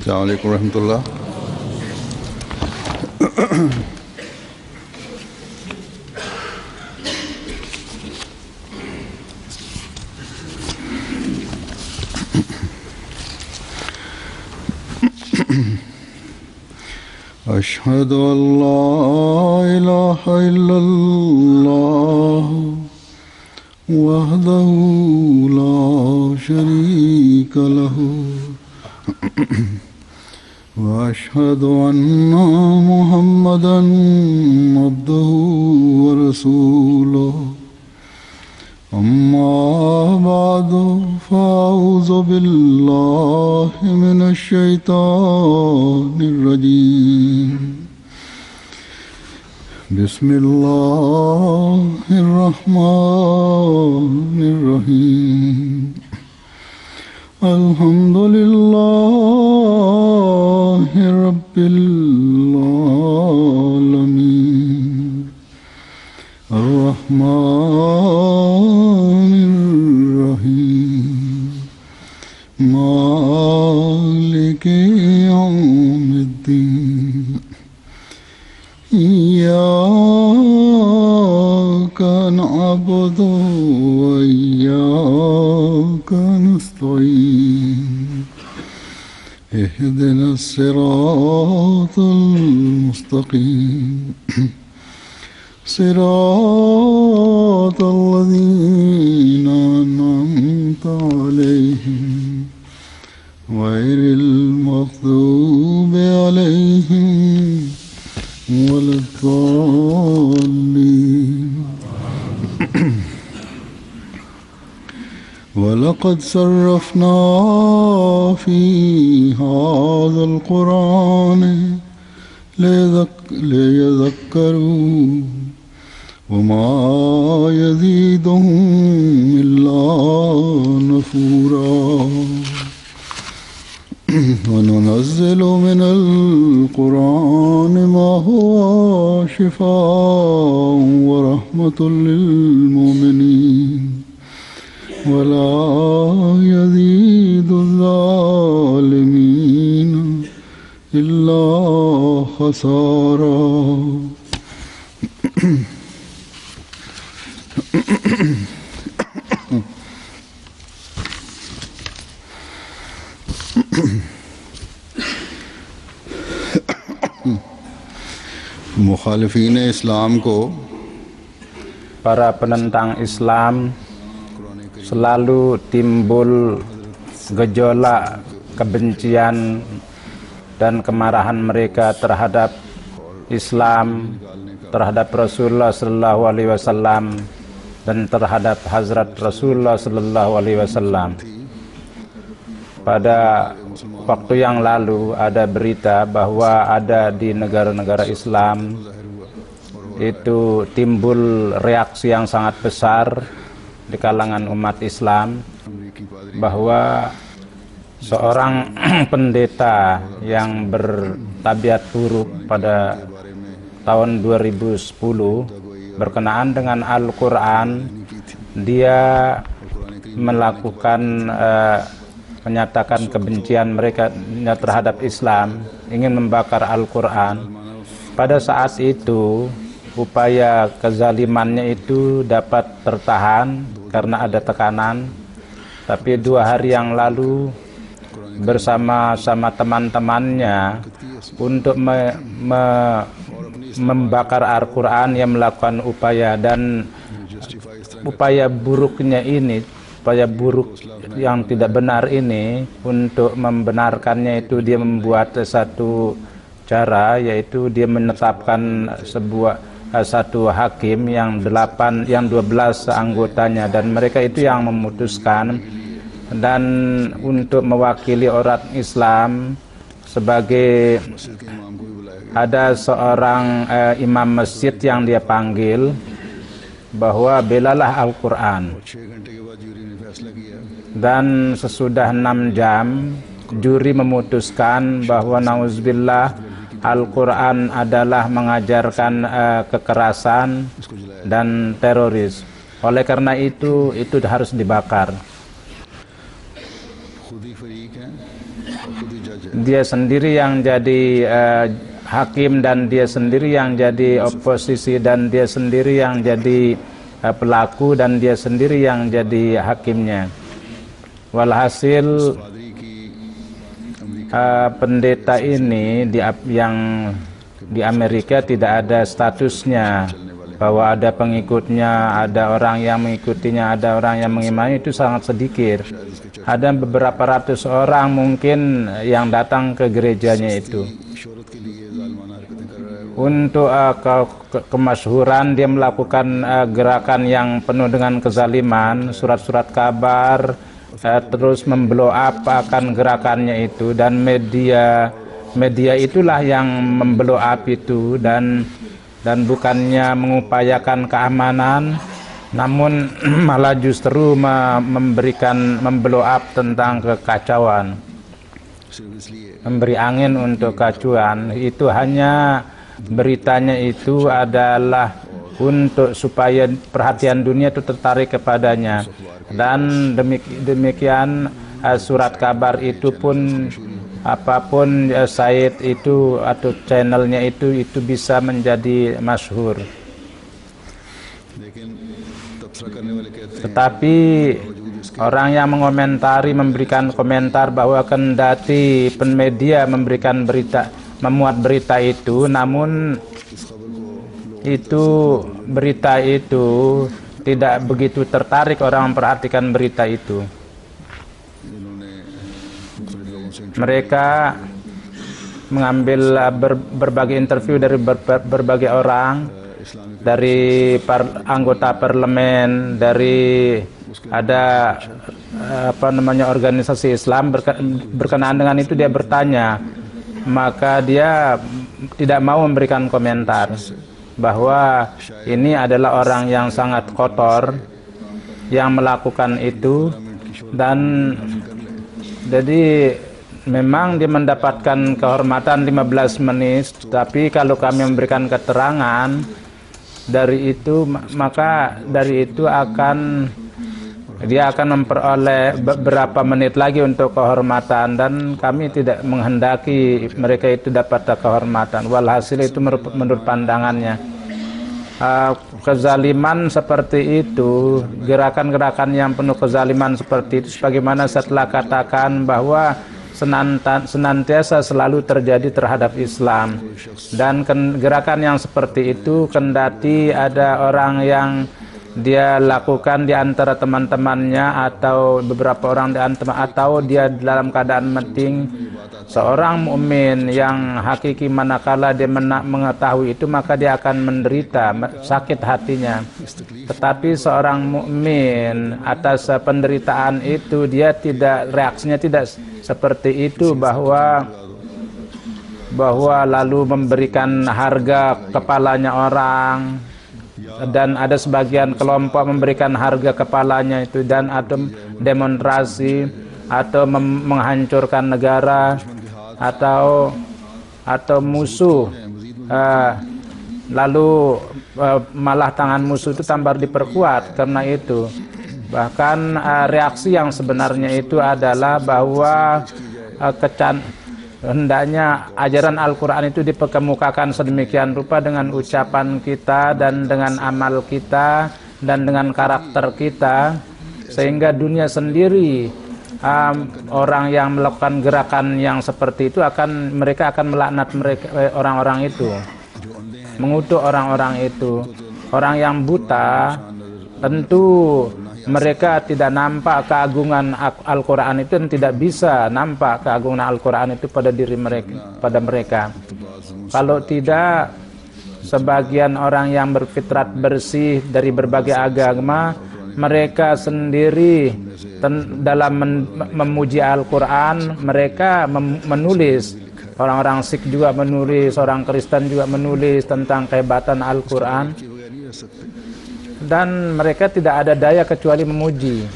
Assalamualaikum warahmatullah. أشهد أن لا إله إلا الله وحده لا شريك له وأشهد أن محمدا عبده ورسوله أما بعد فأعوذ بالله من الشيطان الرجيم بسم الله الرحمن الرحيم الحمد لله رب العالمين الرحمن الرحيم مالك يوم الدين إياك نعبد وإياك نستعين اهدنا الصراط المستقيم صراط الذين أنعمت عليهم غير المغضوب عليهم ولا الضالين ولقد صرفنا في هذا القرآن ليذكروا وما يزيدهم إلا نفورا وننزل من القرآن ما هو شفاء ورحمة للمؤمنين ولا يزيد الظالمين إلا خسارا मुखालिफीन इस्लाम को para penentang Islam selalu timbul gejolak kebencian dan kemarahan mereka terhadap Islam, terhadap Rasulullah Sallallahu Alaihi Wasallam dan terhadap Hazrat Rasulullah Sallallahu Alaihi Wasallam. Pada waktu yang lalu ada berita bahwa ada di negara-negara Islam itu timbul reaksi yang sangat besar di kalangan umat Islam bahwa seorang pendeta yang bertabiat buruk pada tahun 2010 berkenaan dengan Al-Quran, dia melakukan menyatakan kebencian mereka terhadap Islam, ingin membakar Al-Quran. Pada saat itu upaya kezalimannya itu dapat tertahan karena ada tekanan, tapi 2 hari yang lalu bersama-sama teman-temannya untuk membakar Al-Quran yang melakukan upaya, dan upaya buruknya ini, upaya buruk yang tidak benar ini, untuk membenarkannya itu dia membuat satu cara, yaitu dia menetapkan satu hakim yang 12 anggotanya, dan mereka itu yang memutuskan. Dan untuk mewakili orang Islam sebagai ada seorang imam masjid yang dia panggil bahwa belalah Al-Quran. Dan sesudah 6 jam juri memutuskan bahwa nauzubillah Al-Quran adalah mengajarkan kekerasan dan teroris. Oleh karena itu harus dibakar. खुद ही फरीक हैं और खुद ही जज है। Dia sendiri yang jadi hakim, dan dia sendiri yang jadi oposisi, dan dia sendiri yang jadi pelaku, dan dia sendiri yang jadi hakimnya. Walhasil पादरी की America pendeta ini yang di Amerika tidak ada statusnya, bahwa ada pengikutnya, ada orang yang mengikutinya, ada orang yang mengimani, itu sangat sedikit. Ada beberapa ratus orang mungkin yang datang ke gerejanya itu. शोहरत के लिए जालिमाना हरकतें कर रहा है। Untuk kemasyhuran, dia melakukan gerakan yang penuh dengan kezaliman, surat-surat kabar, terus memblow up akan gerakannya itu, dan media itulah yang memblow up itu, dan bukannya mengupayakan keamanan, namun malah justru memblow up tentang kekacauan, सिर्फ इसलिए memberi angin untuk kacauan. Itu hanya beritanya itu adalah untuk supaya perhatian dunia itu tertarik kepadanya, dan demikian surat kabar itu pun, apapun site itu atau channelnya itu bisa menjadi masyhur. लेकिन तबसरा करने वाले कहते हैं Tetapi orang yang mengomentari, memberikan komentar bahwa kendati penmedia memberikan berita, memuat berita itu, namun itu berita itu tidak begitu tertarik orang memperhatikan berita itu. जिन्होंने मुख्तलिफ लोगों से Mereka mengambil berbagai interview dari berbagai orang, Islamic dari anggota parlemen, dari ada organisasi Islam. Berkenaan dengan itu dia bertanya, maka dia tidak mau memberikan komentar bahwa ini adalah orang yang sangat kotor yang melakukan itu, dan jadi memang dia mendapatkan kehormatan 15 menit, tapi kalau kami memberikan keterangan dari itu, maka dari itu dia akan memperoleh beberapa menit lagi untuk kehormatan, dan kami tidak menghendaki mereka itu dapat kehormatan. Walhasil itu menurut pandangannya kezaliman seperti itu, gerakan-gerakan yang penuh kezaliman seperti itu, sebagaimana setelah katakan bahwa senantiasa selalu terjadi terhadap Islam, dan gerakan yang seperti itu kendati ada orang yang dia lakukan di antara teman-temannya atau beberapa orang di antara, atau dia dalam keadaan penting, seorang mukmin yang hakiki manakala dia mengetahui itu, maka dia akan menderita, sakit hatinya. Tetapi seorang mukmin atas penderitaan itu, dia tidak, reaksinya tidak seperti itu, bahwa lalu memberikan harga kepalanya orang, dan ada sebagian kelompok memberikan harga kepalanya itu, dan atau demonstrasi atau menghancurkan negara atau musuh, lalu malah tangan musuh itu tambah diperkuat. Karena itu bahkan reaksi yang sebenarnya itu adalah bahwa hendaknya ajaran Al-Quran itu diperkemukakan sedemikian rupa dengan ucapan kita dan dengan amal kita dan dengan karakter kita, sehingga dunia sendiri, orang yang melakukan gerakan yang seperti itu mereka akan melaknat mereka, orang-orang itu, mengutuk orang-orang itu. Orang yang buta tentu mereka tidak nampak keagungan Al-Quran itu, dan tidak bisa nampak keagungan Al-Quran itu pada diri mereka. Kalau tidak, sebagian orang yang berfitrat bersih dari berbagai agama, mereka sendiri dalam memuji Al-Quran, mereka menulis. Orang-orang Sikh juga menulis, orang Kristen juga menulis tentang kehebatan Al-Quran, dan mereka tidak ada daya kecuali memuji.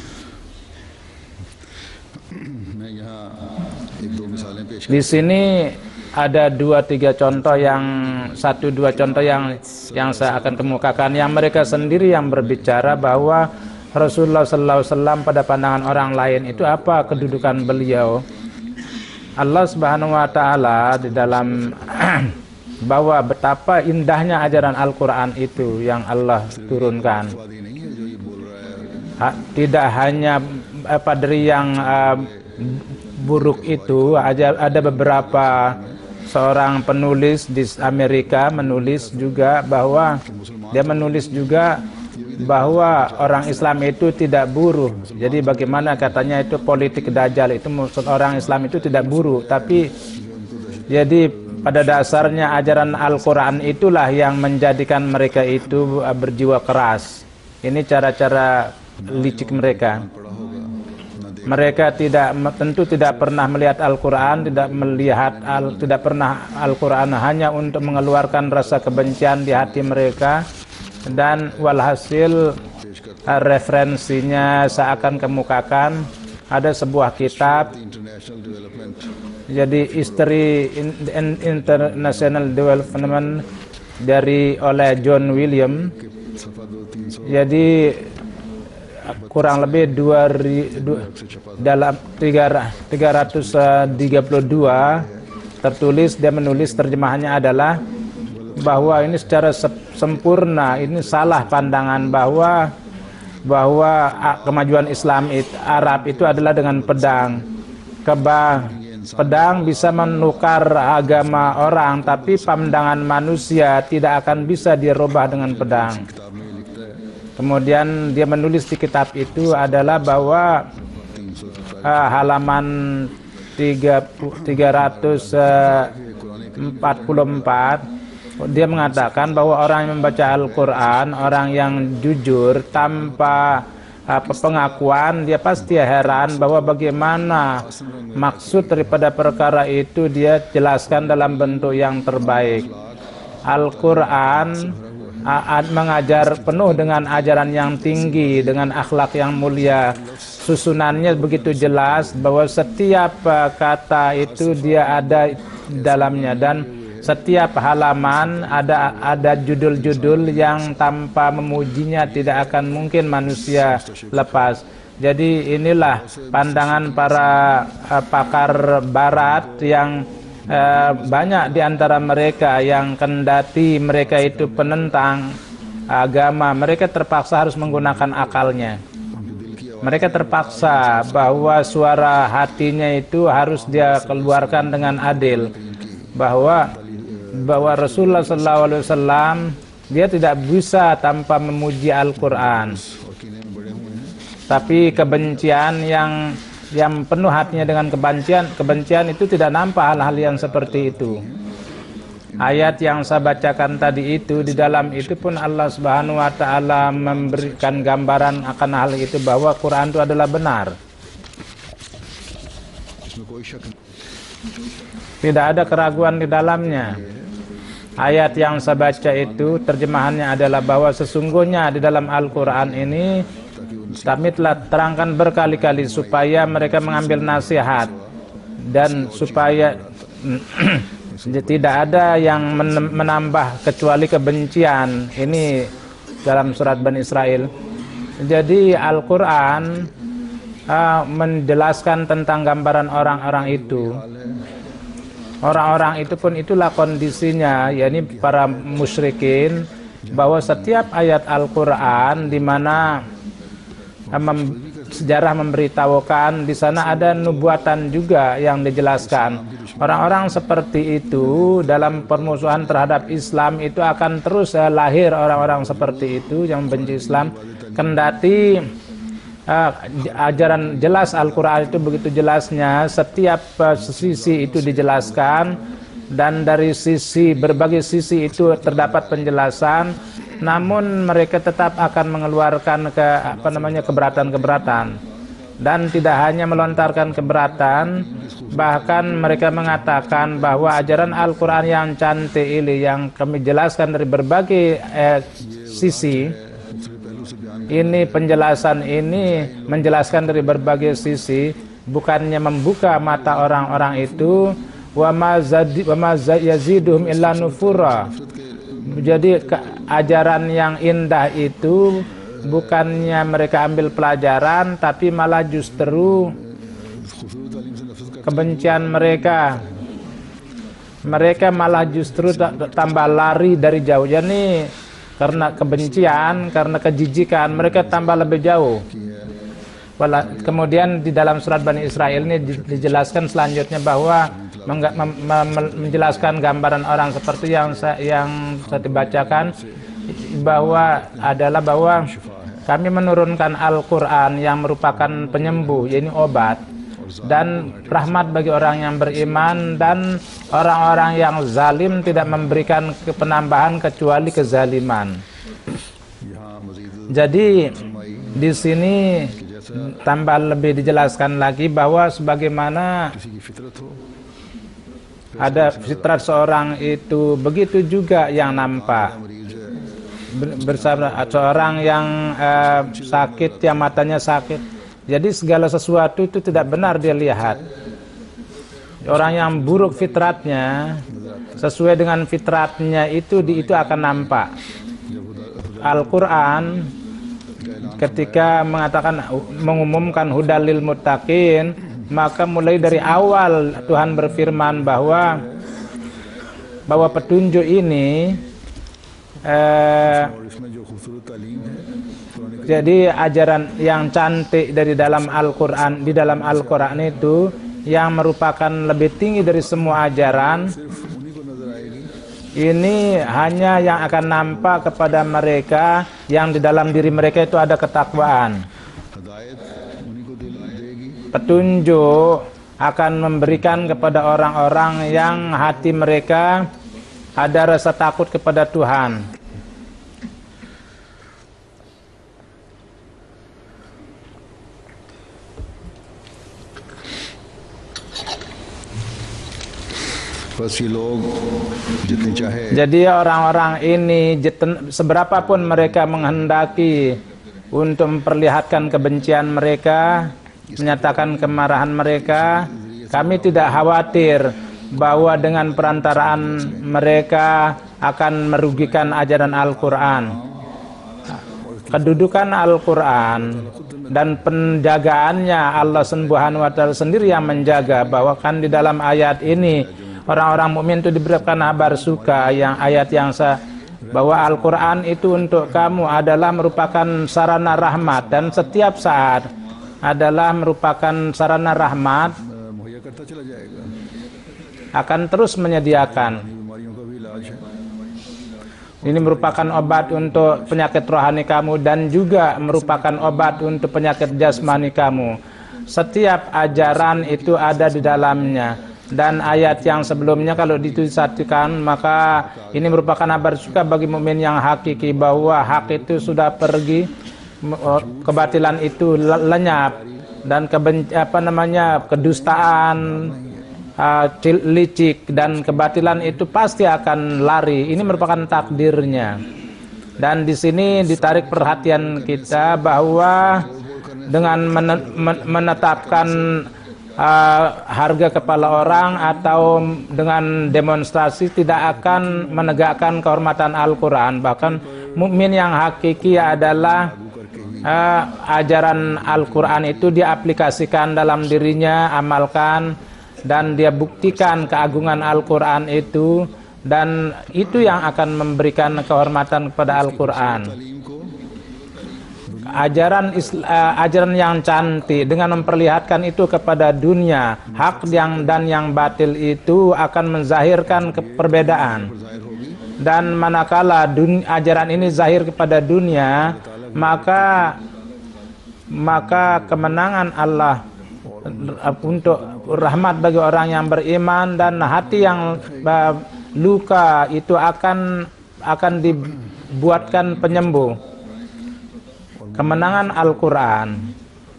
Di sini ada 2-3 contoh yang 1-2 contoh yang saya akan kemukakan, yang mereka sendiri yang berbicara bahwa Rasulullah SAW pada pandangan orang lain itu apa kedudukan beliau. Allah Subhanahu wa taala di dalam bahwa betapa indahnya ajaran Al-Qur'an itu yang Allah turunkan. Tidak hanya dari yang buruk itu, ada beberapa seorang penulis di Amerika menulis juga bahwa bahwa orang Islam itu tidak buruh. Jadi bagaimana katanya itu politik Dajjal itu, maksud orang Islam itu tidak buruh, tapi jadi pada dasarnya ajaran Al-Quran itulah yang menjadikan mereka itu berjiwa keras. Ini cara-cara licik mereka. Mereka tentu tidak pernah melihat Al-Quran, tidak pernah Al-Quran hanya untuk mengeluarkan rasa kebencian di hati mereka. Dan walhasil referensinya saya akan kemukakan. Ada sebuah kitab, jadi History International Development oleh John William. Jadi kurang lebih dalam 332 tertulis, dia menulis terjemahannya adalah bahwa ini secara sempurna ini salah pandangan bahwa kemajuan Islam Arab itu adalah dengan pedang. Pedang bisa menukar agama orang, tapi pandangan manusia tidak akan bisa dirubah dengan pedang. Kemudian dia menulis di kitab itu adalah bahwa halaman 344 dia mengatakan bahwa orang yang membaca Al-Quran, orang yang jujur tanpa pengakuan, dia pasti heran bahwa bagaimana maksud daripada perkara itu dia jelaskan dalam bentuk yang terbaik. Al-Quran mengajar penuh dengan ajaran yang tinggi, dengan akhlak yang mulia. Susunannya begitu jelas bahwa setiap kata itu dia ada dalamnya, dan setiap halaman ada judul-judul yang tanpa memujinya tidak akan mungkin manusia lepas. Jadi inilah pandangan para pakar barat yang banyak di antara mereka yang kendati mereka itu penentang agama, mereka terpaksa harus menggunakan akalnya. Mereka terpaksa bahwa suara hatinya itu harus dia keluarkan dengan adil, bahwa Rasulullah SAW dia tidak bisa tanpa memuji Al-Quran. Tapi kebencian yang penuh hatinya dengan kebencian itu tidak nampak hal-hal yang seperti itu. Ayat yang saya bacakan tadi itu, di dalam itu pun Allah Subhanahu wa taala memberikan gambaran akan hal itu, bahwa Quran itu adalah benar. Tidak ada keraguan di dalamnya. Ayat yang saya baca itu terjemahannya adalah bahwa sesungguhnya di dalam Al-Quran ini kami telah terangkan berkali-kali supaya mereka mengambil nasihat, dan supaya tidak ada yang menambah kecuali kebencian. Ini dalam surat Bani Israel. Jadi Al-Quran menjelaskan tentang gambaran orang-orang itu. Orang-orang itu pun itulah kondisinya, yakni para musyrikin, bahwa setiap ayat Al-Quran di mana sejarah memberitahukan di sana ada nubuatan juga yang dijelaskan. Orang-orang seperti itu dalam permusuhan terhadap Islam itu akan terus lahir orang-orang seperti itu yang membenci Islam, kendati ajaran jelas Al-Quran itu begitu jelasnya, setiap sisi itu dijelaskan, dan dari berbagai sisi itu terdapat penjelasan, namun mereka tetap akan mengeluarkan keberatan-keberatan, dan tidak hanya melontarkan keberatan, bahkan mereka mengatakan bahwa ajaran Al-Quran yang cantik ini, yang kami jelaskan dari berbagai sisi, ini penjelasan ini menjelaskan dari berbagai sisi, bukannya membuka mata orang-orang itu, wa ma yaziduhum illa nufura. Jadi ajaran yang indah itu bukannya mereka ambil pelajaran, tapi malah justru kebencian mereka. Mereka malah justru tambah lari dari jauh. Jadi karena kebencian, karena kejijikan, mereka tambah lebih jauh. Kemudian di dalam surat Bani Israil ini dijelaskan selanjutnya bahwa menjelaskan gambaran orang seperti yang saya bacakan, bahwa kami menurunkan Al-Quran yang merupakan penyembuh, yaitu obat, dan rahmat bagi orang yang beriman, dan orang-orang yang zalim tidak memberikan penambahan kecuali kezaliman. Jadi di sini tambah lebih dijelaskan lagi bahwa sebagaimana ada fitrat seorang itu, begitu juga yang nampak. Bersama seorang yang sakit, yang matanya sakit, jadi segala sesuatu itu tidak benar dia lihat. Orang yang buruk fitratnya, sesuai dengan fitratnya itu akan nampak. Al-Quran ketika mengumumkan hudal lil muttaqin, maka mulai dari awal Tuhan berfirman bahwa petunjuk ini jadi ajaran yang cantik dari dalam Al-Quran, di dalam Al-Quran itu yang merupakan lebih tinggi dari semua ajaran. Ini hanya yang akan nampak kepada mereka yang di dalam diri mereka itu ada ketakwaan. Petunjuk akan memberikan kepada orang-orang yang hati mereka ada rasa takut kepada Tuhan. Jadi orang-orang ini seberapapun mereka menghendaki untuk memperlihatkan kebencian mereka, menyatakan kemarahan mereka, kami tidak khawatir bahwa dengan perantaraan mereka akan merugikan ajaran Al-Quran. Kedudukan Al-Quran dan penjagaannya Allah Subhanahu wa Ta'ala sendiri yang menjaga, bahwa kan di dalam ayat ini orang-orang mukmin itu diberikan kabar suka, yang ayat yang bahwa Al-Quran itu untuk kamu adalah merupakan sarana rahmat, dan setiap saat adalah merupakan sarana rahmat, akan terus menyediakan. Ini merupakan obat untuk penyakit rohani kamu, dan juga merupakan obat untuk penyakit jasmani kamu. Setiap ajaran itu ada di dalamnya. Dan ayat yang sebelumnya kalau disatukan, maka ini merupakan kabar suka bagi mukmin yang hakiki, bahwa hak itu sudah pergi, kebatilan itu lenyap, dan kedustaan, licik dan kebatilan itu pasti akan lari. Ini merupakan takdirnya. Dan di sini ditarik perhatian kita bahwa dengan menetapkan harga kepala orang atau dengan demonstrasi tidak akan menegakkan kehormatan Al-Quran. Bahkan mukmin yang hakiki adalah ajaran Al-Quran itu diaplikasikan dalam dirinya, amalkan, dan dia buktikan keagungan Al-Quran itu, dan itu yang akan memberikan kehormatan kepada Al-Quran. Ajaran yang cantik dengan memperlihatkan itu kepada dunia, hak dan yang batil itu akan menzahirkan perbedaan. Dan manakala ajaran ini zahir kepada dunia, maka kemenangan Allah untuk rahmat bagi orang yang beriman, dan hati yang luka itu akan dibuatkan penyembuh. Kemenangan Al-Quran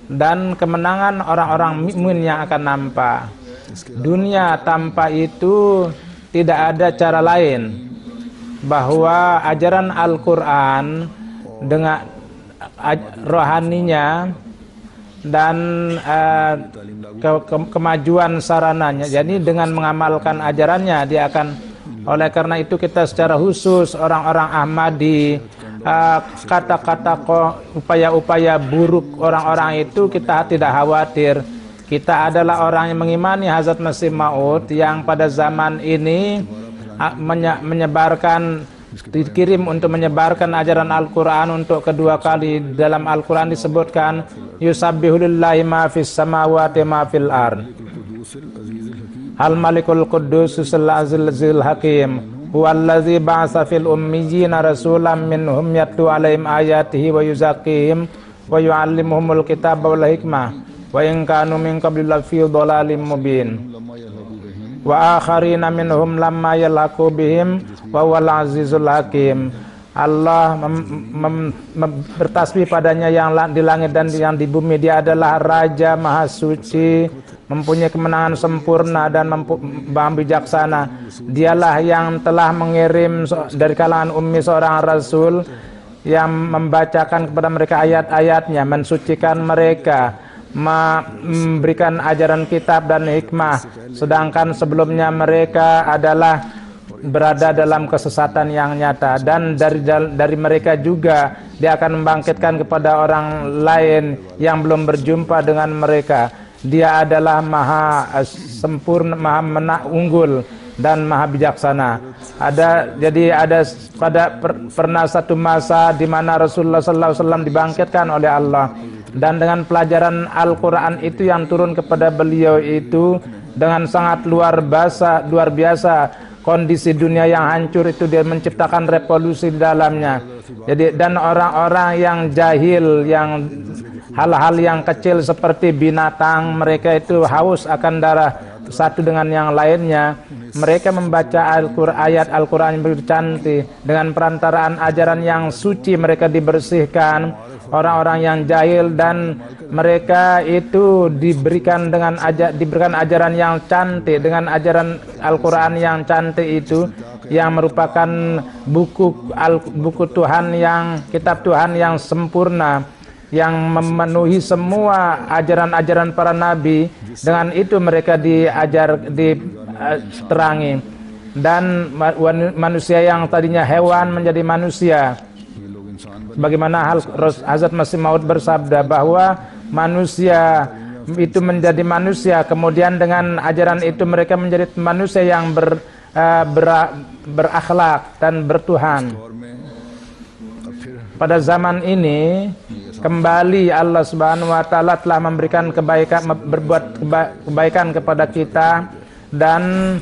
dan kemenangan orang-orang mukmin yang akan nampak. Dunia tanpa itu tidak ada cara lain, bahwa ajaran Al-Quran dengan rohaninya dan kemajuan sarananya. Jadi dengan mengamalkan ajarannya dia akan, oleh karena itu kita secara khusus orang-orang Ahmadi, kata-kata upaya-upaya buruk orang-orang itu kita tidak khawatir. Kita adalah orang yang mengimani Hazrat Masih Maud yang pada zaman ini menyebarkan, dikirim untuk menyebarkan ajaran Al-Quran untuk kedua kali. Dalam Al-Quran disebutkan yusabbihu lillahi ma fis samawati ma fil ard al malikul quddus azizul hakim huwallazi ba'atsa fil ummiyina rasulam minhum yatlu alaihim ayatihi wa yuzakkihim wa yu'allimuhumul kitaba wal hikmah wa in kanu min qabli lafi dhalalim mubin wa akharina minhum lamma yalhaqu bihim wa huwal azizul hakim. Allah bertasbih padanya yang di langit dan yang di bumi. Dia adalah Raja Maha Suci, mempunyai kemenangan sempurna dan bijaksana. Dialah yang telah mengirim dari kalangan ummi seorang Rasul yang membacakan kepada mereka ayat-ayatnya, mensucikan mereka, memberikan ajaran kitab dan hikmah. Sedangkan sebelumnya mereka adalah berada dalam kesesatan yang nyata, dan dari mereka juga dia akan membangkitkan kepada orang lain yang belum berjumpa dengan mereka. Dia adalah maha sempurna, maha unggul dan maha bijaksana. Jadi ada pernah satu masa di mana Rasulullah SAW dibangkitkan oleh Allah, dan dengan pelajaran Al-Quran itu yang turun kepada beliau itu dengan sangat luar biasa. Kondisi dunia yang hancur itu dia menciptakan revolusi di dalamnya. Jadi dan orang-orang yang jahil, yang hal-hal yang kecil seperti binatang, mereka itu haus akan darah satu dengan yang lainnya. Mereka membaca ayat Al-Quran yang bercantik, dengan perantaraan ajaran yang suci mereka dibersihkan. Orang-orang yang jahil dan mereka itu diberikan ajaran yang cantik, dengan ajaran Al-Quran yang cantik itu, yang merupakan buku Tuhan, yang kitab Tuhan yang sempurna, yang memenuhi semua ajaran-ajaran para nabi. Dengan itu mereka diterangi, dan manusia yang tadinya hewan menjadi manusia. Bagaimana Hazrat Masih Maud bersabda bahwa manusia itu menjadi manusia, kemudian dengan ajaran itu mereka menjadi manusia yang berakhlak dan bertuhan. Pada zaman ini kembali Allah Subhanahu wa taala telah memberikan berbuat kebaikan kepada kita, dan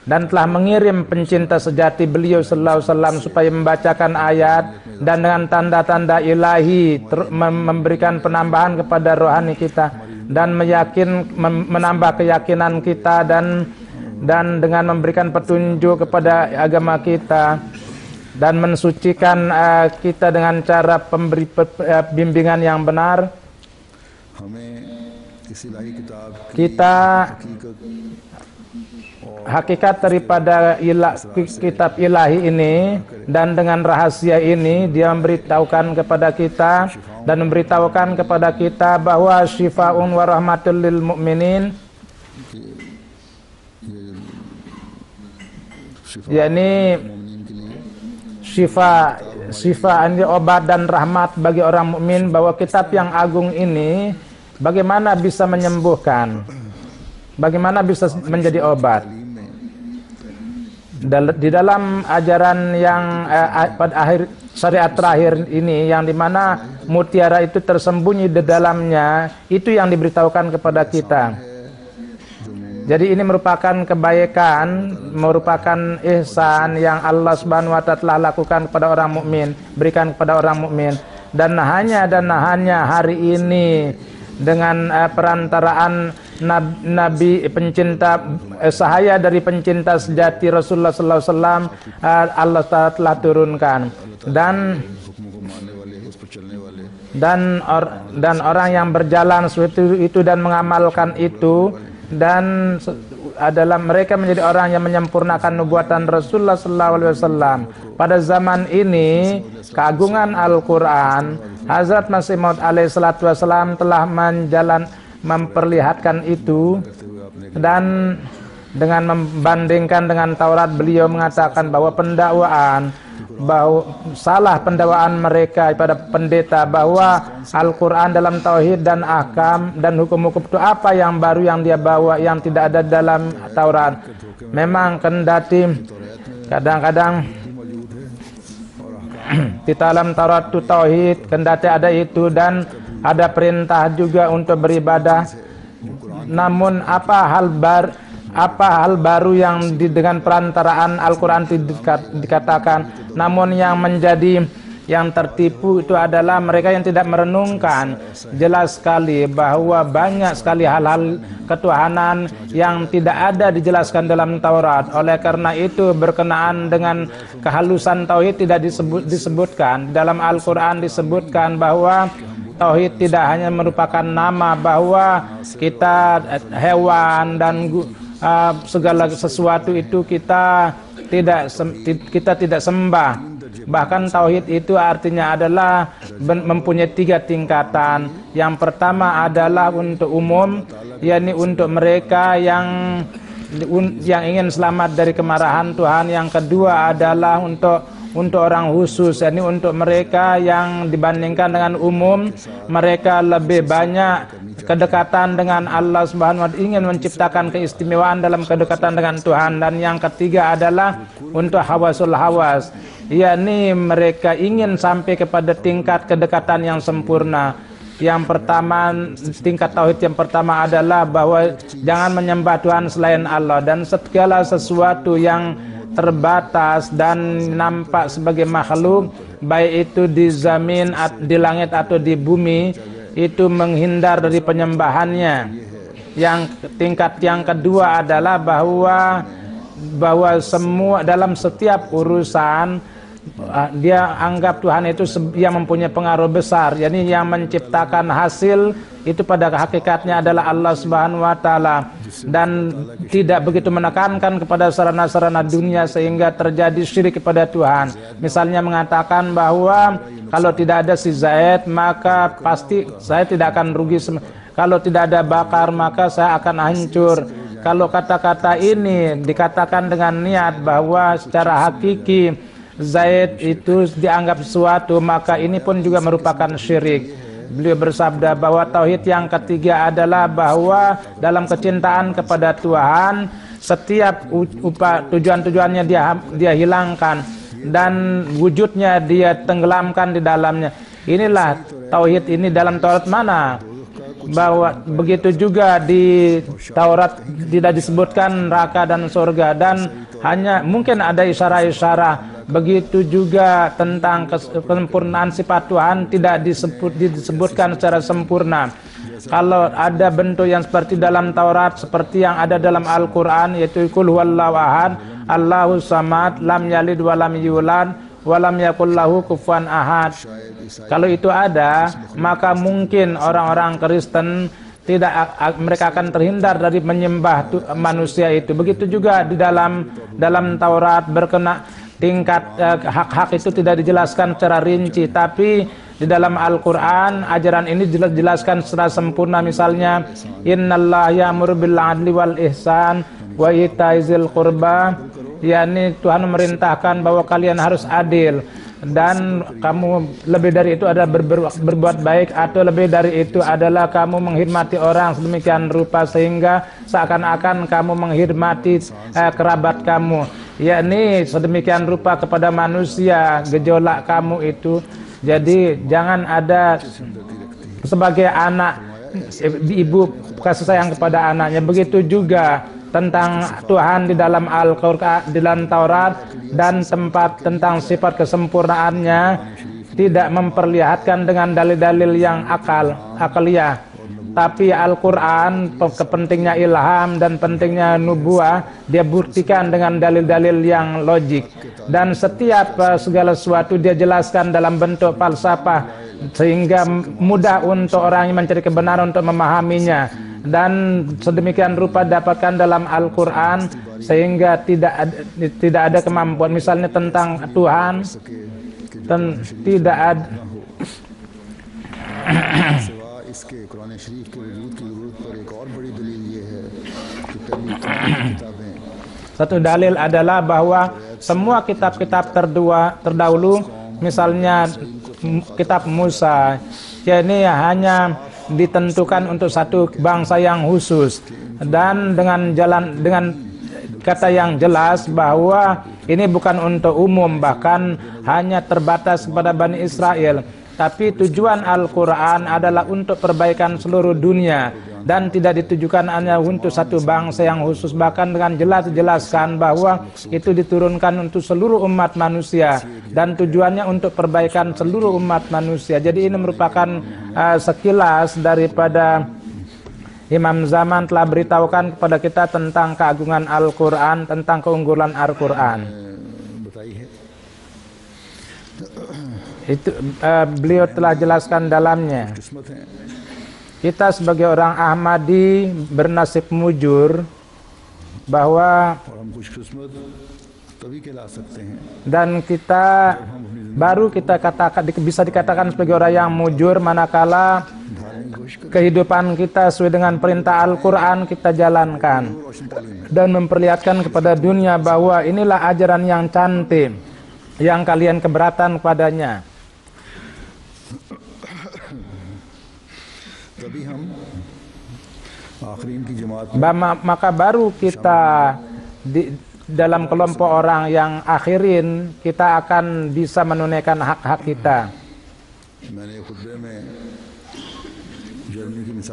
telah mengirim pencinta sejati beliau sallallahu alaihi wasallam supaya membacakan ayat dan dengan tanda-tanda ilahi memberikan penambahan kepada rohani kita, dan menambah keyakinan kita, dan dengan memberikan petunjuk kepada agama kita, dan mensucikan kita dengan cara pemberi bimbingan yang benar. Kita hakikat daripada kitab ilahi ini, dan dengan rahasia ini dia memberitahukan kepada kita dan memberitahukan kepada kita bahwa syifaun wa rahmatul lil mu'minin, yakni syifa ini obat dan rahmat bagi orang mukmin, bahwa kitab yang agung ini bagaimana bisa menyembuhkan, bagaimana bisa menjadi obat. Di dalam ajaran yang pada akhir syariat terakhir ini, yang dimana mutiara itu tersembunyi di dalamnya, itu yang diberitahukan kepada kita. Jadi ini merupakan kebaikan, merupakan ihsan yang Allah Subhanahu wa taala telah lakukan kepada orang mukmin, berikan kepada orang mukmin. Dan hanya hari ini dengan perantaraan Nabi pencinta sahaya dari pencinta sejati Rasulullah sallallahu alaihi wasallam, Allah Ta'ala telah turunkan, dan orang yang berjalan seperti itu dan mengamalkan itu, dan adalah mereka menjadi orang yang menyempurnakan nubuatan Rasulullah sallallahu alaihi wasallam. Pada zaman ini keagungan Al-Quran Hazrat Masih Maud alaihi salatu wasalam telah memperlihatkan itu, dan dengan membandingkan dengan Taurat, beliau mengatakan bahwa salah pendakwaan mereka pada pendeta bahwa Al-Quran dalam tauhid dan ahkam dan hukum-hukum itu apa yang baru yang dia bawa yang tidak ada dalam Taurat. Memang kendati kadang-kadang di dalam Taurat itu tauhid, kendati ada itu dan ada perintah juga untuk beribadah, namun apa hal baru yang dengan perantaraan Al-Quran dikatakan. Namun yang tertipu itu adalah mereka yang tidak merenungkan. Jelas sekali bahwa banyak sekali hal-hal ketuhanan yang tidak ada dijelaskan dalam Taurat. Oleh karena itu berkenaan dengan kehalusan tauhid tidak disebutkan. Dalam Al-Quran disebutkan bahwa tauhid tidak hanya merupakan nama, bahwa kita hewan dan segala sesuatu itu kita tidak sembah. Bahkan tauhid itu artinya adalah mempunyai 3 tingkatan. Yang pertama adalah untuk umum, yakni untuk mereka yang ingin selamat dari kemarahan Tuhan. Yang kedua adalah untuk orang khusus, yakni untuk mereka yang dibandingkan dengan umum, mereka lebih banyak kedekatan dengan Allah Subhanahu wa Ta'ala, ingin menciptakan keistimewaan dalam kedekatan dengan Tuhan. Dan yang ketiga adalah untuk hawasul hawas, yakni mereka ingin sampai kepada tingkat kedekatan yang sempurna. Yang pertama, tingkat tauhid yang pertama adalah bahwa jangan menyembah Tuhan selain Allah, dan segala sesuatu yang terbatas dan nampak sebagai makhluk, baik itu di zamin, di langit atau di bumi, itu menghindar dari penyembahannya. Yang tingkat yang kedua adalah bahwa semua dalam setiap urusan dia anggap Tuhan itu yang mempunyai pengaruh besar, yakni yang menciptakan hasil itu pada hakikatnya adalah Allah Subhanahu wa Ta'ala, dan tidak begitu menekankan kepada sarana-sarana dunia sehingga terjadi syirik kepada Tuhan. Misalnya mengatakan bahwa kalau tidak ada si Zaid maka pasti saya tidak akan rugi, kalau tidak ada Bakar maka saya akan hancur. Kalau kata-kata ini dikatakan dengan niat bahwa secara hakiki Zaid itu dianggap sesuatu, maka ini pun juga merupakan syirik. Beliau bersabda bahwa tauhid yang ketiga adalah bahwa dalam kecintaan kepada Tuhan, setiap tujuan-tujuannya dia hilangkan dan wujudnya dia tenggelamkan di dalamnya. Inilah tauhid ini dalam Taurat mana? Bahwa begitu juga di Taurat tidak disebutkan neraka dan surga, dan hanya mungkin ada isyarat-isyarat. Begitu juga tentang kesempurnaan sifat Tuhan tidak disebutkan secara sempurna. Kalau ada bentuk yang seperti dalam Taurat, seperti yang ada dalam Al-Quran, yaitu Qul huwallahu ahad, Allahus samad, lam yalid walam yulad, walam yakul lahu kufuwan ahad. Kalau itu ada, maka mungkin orang-orang Kristen mereka akan terhindar dari menyembah manusia itu. Begitu juga di dalam Taurat tingkat hak-hak itu tidak dijelaskan secara rinci, tapi di dalam Al-Quran ajaran ini dijelaskan secara sempurna. Misalnya innallaha ya'muru bil 'adli wal ihsan wa itaizil qurba, yakni Tuhan memerintahkan bahwa kalian harus adil dan kamu lebih dari itu adalah berbuat baik, atau lebih dari itu adalah kamu menghormati orang sedemikian rupa sehingga seakan-akan kamu menghormati kerabat kamu, yakni sedemikian rupa kepada manusia gejolak kamu itu. Jadi jangan ada sebagai anak ibu kasih sayang kepada anaknya. Begitu juga tentang Tuhan di dalam Al-Quran, di dalam Taurat, dan tempat tentang sifat kesempurnaannya tidak memperlihatkan dengan dalil-dalil yang akaliyah. Tapi Al-Quran, kepentingnya ilham dan pentingnya nubuah, dia buktikan dengan dalil-dalil yang logik. Dan setiap segala sesuatu dia jelaskan dalam bentuk falsafah, sehingga mudah untuk orang yang mencari kebenaran untuk memahaminya. Dan sedemikian rupa dapatkan dalam Al-Quran sehingga tidak ada kemampuan. Misalnya tentang Tuhan, सिवा इसके कुरान शरीफ के वजूद की ज़रूरत पर एक और बड़ी दलील ये है कि पहली किताबें Satu dalil adalah bahwa semua kitab-kitab terdahulu, misalnya kitab Musa, ini hanya ditentukan untuk satu bangsa yang khusus, dan dengan kata yang jelas bahwa ini bukan untuk umum, bahkan hanya terbatas kepada Bani Israel. Tapi tujuan Al-Quran adalah untuk perbaikan seluruh dunia dan tidak ditujukan hanya untuk satu bangsa yang khusus. Bahkan dengan jelas dijelaskan bahwa itu diturunkan untuk seluruh umat manusia dan tujuannya untuk perbaikan seluruh umat manusia. Jadi ini merupakan sekilas daripada Imam Zaman telah beritahukan kepada kita tentang keagungan Al-Quran, tentang keunggulan Al-Quran. Itu beliau telah jelaskan dalamnya. Kita sebagai orang Ahmadi bernasib mujur bahwa dan kita baru kita katakan bisa dikatakan sebagai orang yang mujur manakala kehidupan kita sesuai dengan perintah Al-Quran kita jalankan dan memperlihatkan kepada dunia bahwa inilah ajaran yang cantik yang kalian keberatan kepadanya. Maka baru kita dalam kelompok orang yang akhirin kita akan bisa menunaikan hak-hak kita.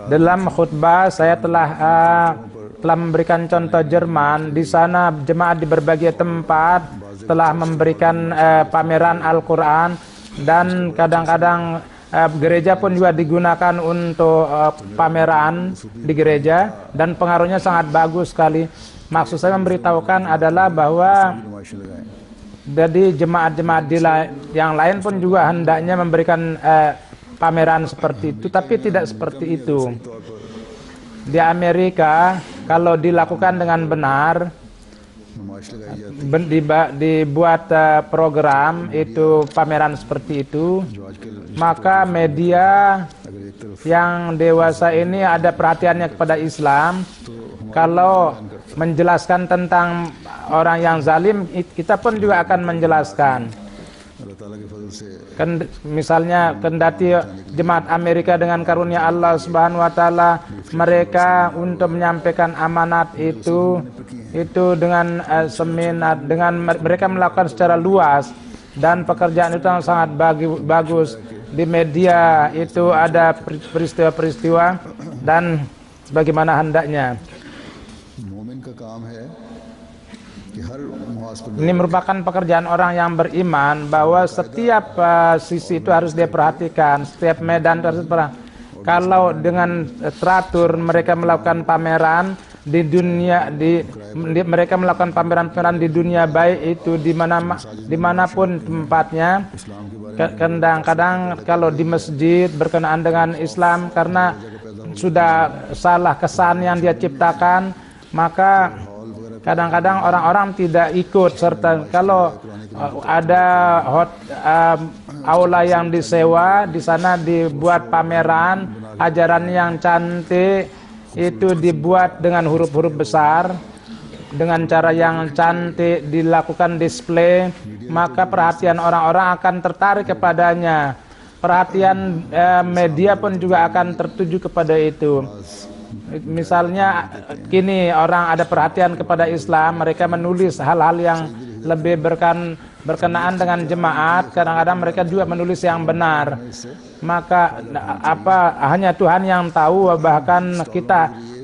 Dalam khutbah saya telah memberikan contoh Jerman. Di sana jemaat di berbagai tempat telah memberikan pameran Al-Quran, dan kadang-kadang gereja pun juga digunakan untuk pameran di gereja, dan pengaruhnya sangat bagus sekali. Maksud saya memberitahukan adalah bahwa jadi jemaat-jemaat yang lain pun juga hendaknya memberikan pameran seperti itu, tapi tidak seperti itu. Di Amerika kalau dilakukan dengan benar, dibuat program itu pameran seperti itu, maka media yang dewasa ini ada perhatiannya kepada Islam. Kalau menjelaskan tentang orang yang zalim, kita pun juga akan menjelaskan. Misalnya kendati jemaat Amerika dengan karunia Allah Subhanahu wa taala mereka untuk menyampaikan amanat itu dengan seminar, dengan mereka melakukan secara luas, dan pekerjaan itu sangat bagus. Di media itu ada peristiwa-peristiwa dan sebagaimana hendaknya. Ini merupakan pekerjaan orang yang beriman, bahwa setiap sisi itu harus dia perhatikan, setiap medan harus diperhatikan. Kalau dengan teratur mereka melakukan pameran di dunia, mereka melakukan pameran-pameran di dunia, baik itu dimanapun tempatnya. Kadang-kadang kalau di masjid berkenaan dengan Islam, karena sudah salah kesan yang dia ciptakan, maka kadang-kadang orang-orang tidak ikut serta. Kalau ada aula yang disewa, di sana dibuat pameran ajaran yang cantik, itu dibuat dengan huruf-huruf besar, dengan cara yang cantik, dilakukan display, maka perhatian orang-orang akan tertarik kepadanya. Perhatian media pun juga akan tertuju kepada itu. Misalnya kini orang ada perhatian kepada Islam, mereka menulis hal-hal yang lebih berkenaan dengan jemaat, kadang-kadang mereka juga menulis yang benar. Maka hanya Tuhan yang tahu, bahkan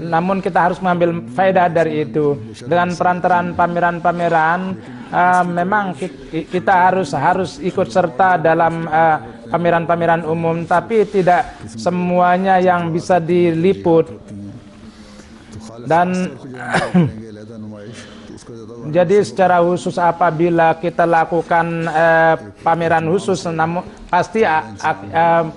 namun kita harus mengambil faedah dari itu. Dengan perantaraan pameran-pameran, memang kita harus ikut serta dalam pameran-pameran umum, tapi tidak semuanya yang bisa diliput. Dan jadi secara khusus apabila kita lakukan pameran khusus, namun pasti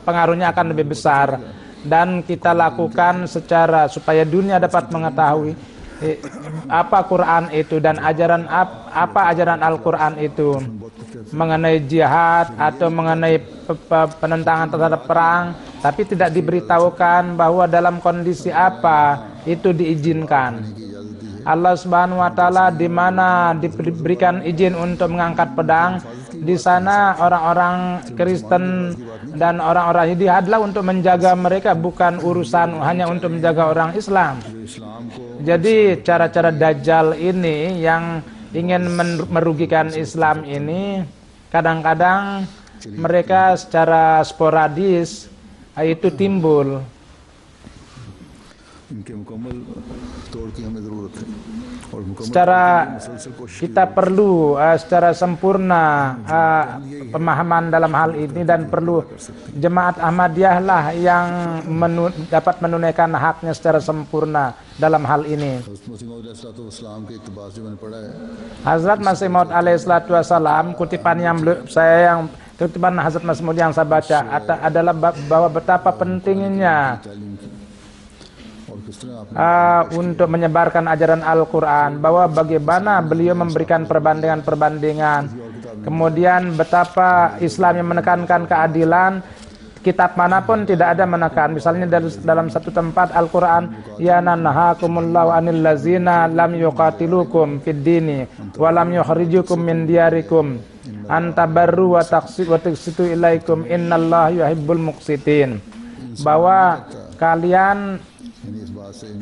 pengaruhnya akan lebih besar, dan kita lakukan secara supaya dunia dapat mengetahui apa Quran itu dan apa ajaran Al-Quran itu mengenai jihad atau mengenai penentangan terhadap perang. tapi tidak diberitahukan bahwa dalam kondisi apa itu diizinkan. Allah Subhanahu wa taala di mana diberikan izin untuk mengangkat pedang, di sana orang-orang Kristen dan orang-orang Yahudi adalah untuk menjaga mereka, bukan urusan hanya untuk menjaga orang Islam. Jadi cara-cara Dajjal ini yang ingin merugikan Islam ini, kadang-kadang mereka secara sporadis itu timbul. Secara kita perlu secara sempurna pemahaman dalam hal ini, dan perlu Jemaat Ahmadiyah lah yang dapat menunaikan haknya secara sempurna dalam hal ini. Hazrat Masih Maud alaihissalatu wassalam, kutipan yang kutipan Hazrat Masih Maud yang saya baca adalah bahwa betapa pentingnya untuk menyebarkan ajaran Al-Quran, bahwa bagaimana beliau memberikan perbandingan-perbandingan, kemudian betapa Islam yang menekankan keadilan, kitab manapun tidak ada menekan. Misalnya dalam satu tempat Al-Quran, ya nanhakumullahu anil lazina lam yuqatilukum fid dini wa lam yukhrijukum min diyarikum antabarru wa taqsitu ilaikum innallaha yuhibbul muqsitin. Bahwa kalian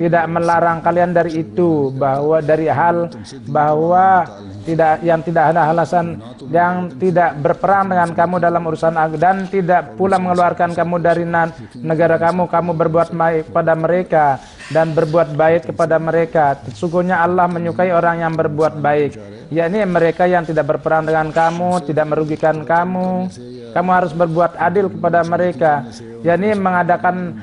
tidak melarang kalian dari itu, bahwa dari hal bahwa tidak ada alasan yang tidak berperang dengan kamu dalam urusan agama, dan tidak pula mengeluarkan kamu dari negara kamu berbuat baik pada mereka dan berbuat baik kepada mereka. Sesungguhnya Allah menyukai orang yang berbuat baik, yakni mereka yang tidak berperang dengan kamu, tidak merugikan kamu. Kamu harus berbuat adil kepada mereka, yakni mengadakan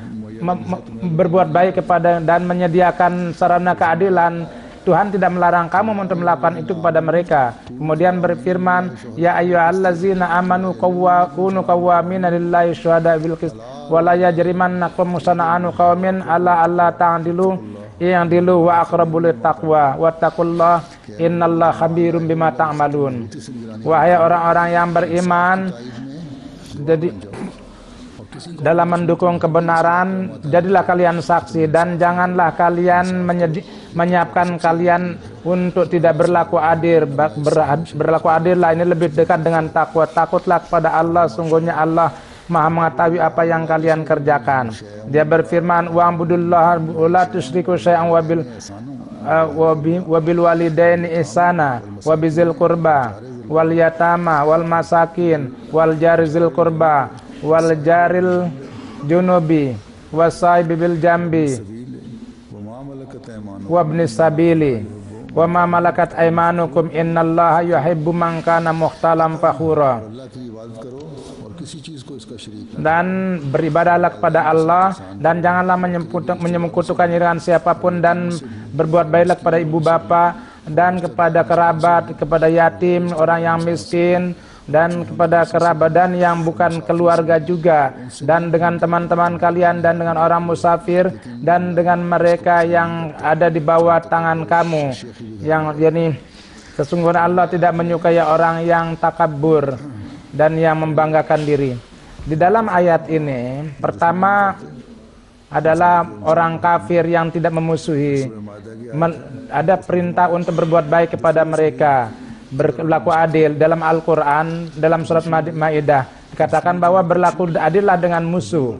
berbuat baik kepada dan menyediakan sarana keadilan. Tuhan tidak melarang kamu untuk melakukan itu kepada mereka. Kemudian berfirman, ya ayyuhallazina amanu kunu qawwamina lillahi syuhada bil qist wa la yajrimannakum sana'anu qaumin alla ta'dilu i'dilu wa aqrabu littaqwa wattaqullaha innallaha khabirum bima ta'malun. Wahai orang-orang yang beriman, jadi dalam mendukung kebenaran, jadilah kalian saksi, dan janganlah kalian menyiapkan kalian untuk tidak berlaku adil. Berlaku adil lah, ini lebih dekat dengan takwa. Takutlah kepada Allah, sungguhnya Allah Maha mengetahui apa yang kalian kerjakan. Dia berfirman, wa'budullaha wa la tusyriku syai'an wa bil walidaini ihsana wa bizil qurba wal yatama wal masakin wal jarizil qurba wal jaril junubi wasaibi bil jambi wa ibnis sabili wa ma malakat aymanukum innallaha yuhibbu man kana mukhtalan fakhura. Dan beribadahlah kepada Allah, dan janganlah menyekutukan dengan siapapun, dan berbuat baiklah kepada ibu bapa dan kepada kerabat, kepada yatim, orang yang miskin, dan kepada kerabat dan yang bukan keluarga juga, dan dengan teman-teman kalian, dan dengan orang musafir, dan dengan mereka yang ada di bawah tangan kamu. Yang sesungguhnya Allah tidak menyukai orang yang takabur dan yang membanggakan diri. Di dalam ayat ini, pertama adalah orang kafir yang tidak memusuhi. Ada perintah untuk berbuat baik kepada mereka, berlaku adil. Dalam Al-Quran, dalam surat Maidah dikatakan bahwa berlaku adillah dengan musuh.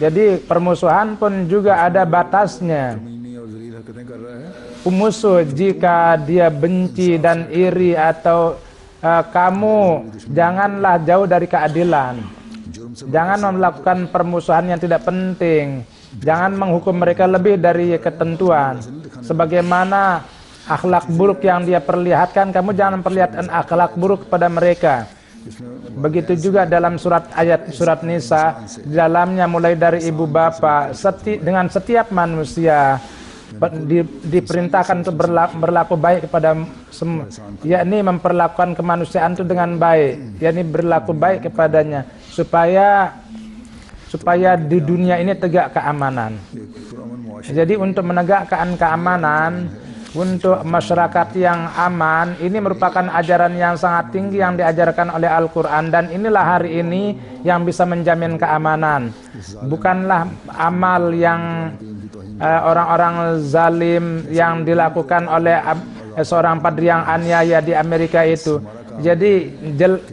Jadi permusuhan pun juga ada batasnya. Musuh jika dia benci dan iri atau kamu, janganlah jauh dari keadilan. Jangan melakukan permusuhan yang tidak penting. Jangan menghukum mereka lebih dari ketentuan. Sebagaimana akhlak buruk yang dia perlihatkan, kamu jangan perlihatkan akhlak buruk kepada mereka. Begitu juga dalam surat Nisa, di dalamnya mulai dari ibu bapa, dengan setiap manusia diperintahkan untuk berlaku baik kepada semua, yakni memperlakukan kemanusiaan itu dengan baik, yakni berlaku baik kepadanya, supaya di dunia ini tegak keamanan. Jadi untuk menegakkan keamanan, untuk masyarakat yang aman, ini merupakan ajaran yang sangat tinggi yang diajarkan oleh Al-Quran, dan inilah hari ini yang bisa menjamin keamanan. Bukanlah amal yang orang-orang zalim yang dilakukan oleh seorang padri yang aniaya di Amerika itu. Jadi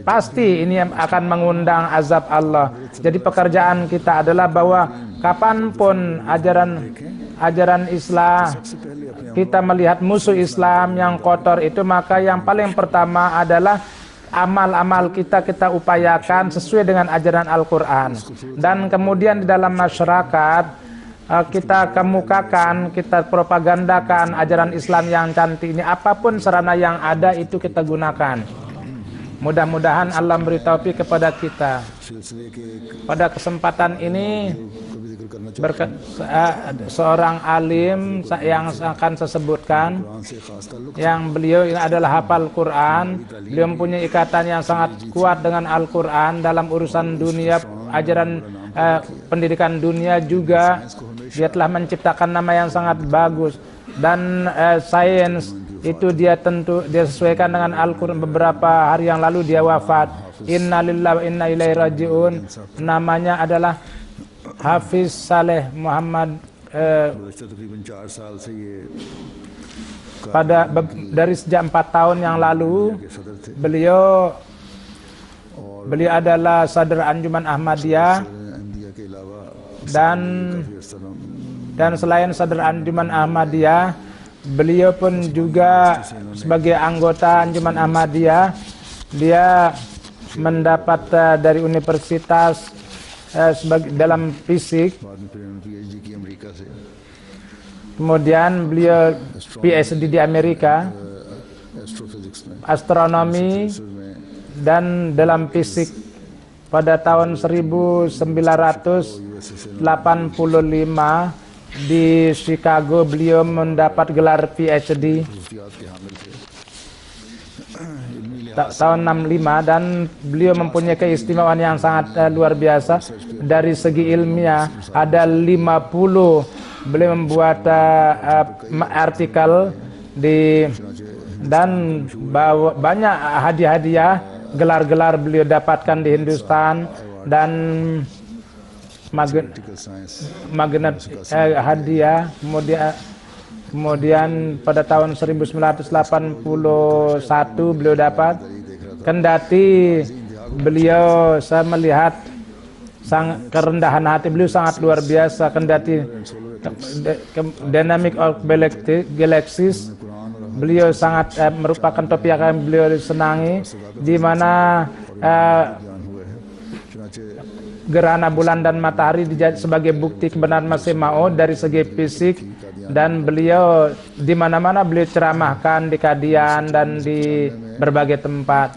pasti ini akan mengundang azab Allah. Jadi pekerjaan kita adalah bahwa kapanpun ajaran Islam kita melihat musuh Islam yang kotor itu, maka yang paling pertama adalah amal-amal kita upayakan sesuai dengan ajaran Al-Quran. Dan kemudian di dalam masyarakat kita kemukakan, kita propagandakan ajaran Islam yang cantik ini. Apapun sarana yang ada itu kita gunakan. Mudah-mudahan Allah beri taufik kepada kita. Pada kesempatan ini seorang alim yang akan saya sebutkan, yang beliau ini adalah hafal Quran. Beliau mempunyai ikatan yang sangat kuat dengan Al-Quran dalam urusan dunia, ajaran pendidikan dunia juga. Dia telah menciptakan nama yang sangat bagus, dan sains itu dia sesuaikan dengan Al-Quran. Beberapa hari yang lalu dia wafat. Inna lillahi wa inna ilaihi raji'un. Namanya adalah Hafiz Saleh Muhammad. Dari sejak 4 tahun yang lalu beliau adalah Sadr Anjuman Ahmadiyah, dan selain Sadr Anjuman Ahmadiyah, beliau pun juga sebagai anggota Anjuman Ahmadiyah. Dia mendapat dari universitas dalam fisik. Kemudian beliau PhD di Amerika, astronomi dan dalam fisik. Pada tahun 1985 di Chicago beliau mendapat gelar PhD. Tahun 65, dan beliau mempunyai keistimewaan yang sangat luar biasa dari segi ilmiah. Ada 50 beliau membuat artikel dan banyak hadiah-hadiah, gelar-gelar beliau dapatkan di Hindustan, dan magnet hadiah. Kemudian pada tahun 1981 beliau dapat, kendati beliau, saya melihat kerendahan hati beliau sangat luar biasa, kendati dynamic of galaxies beliau sangat merupakan topik yang beliau senangi, di mana gerhana bulan dan matahari sebagai bukti kebenaran Masih Maud dari segi fisik. Dan beliau di mana-mana beliau ceramahkan di Kadian dan di berbagai tempat.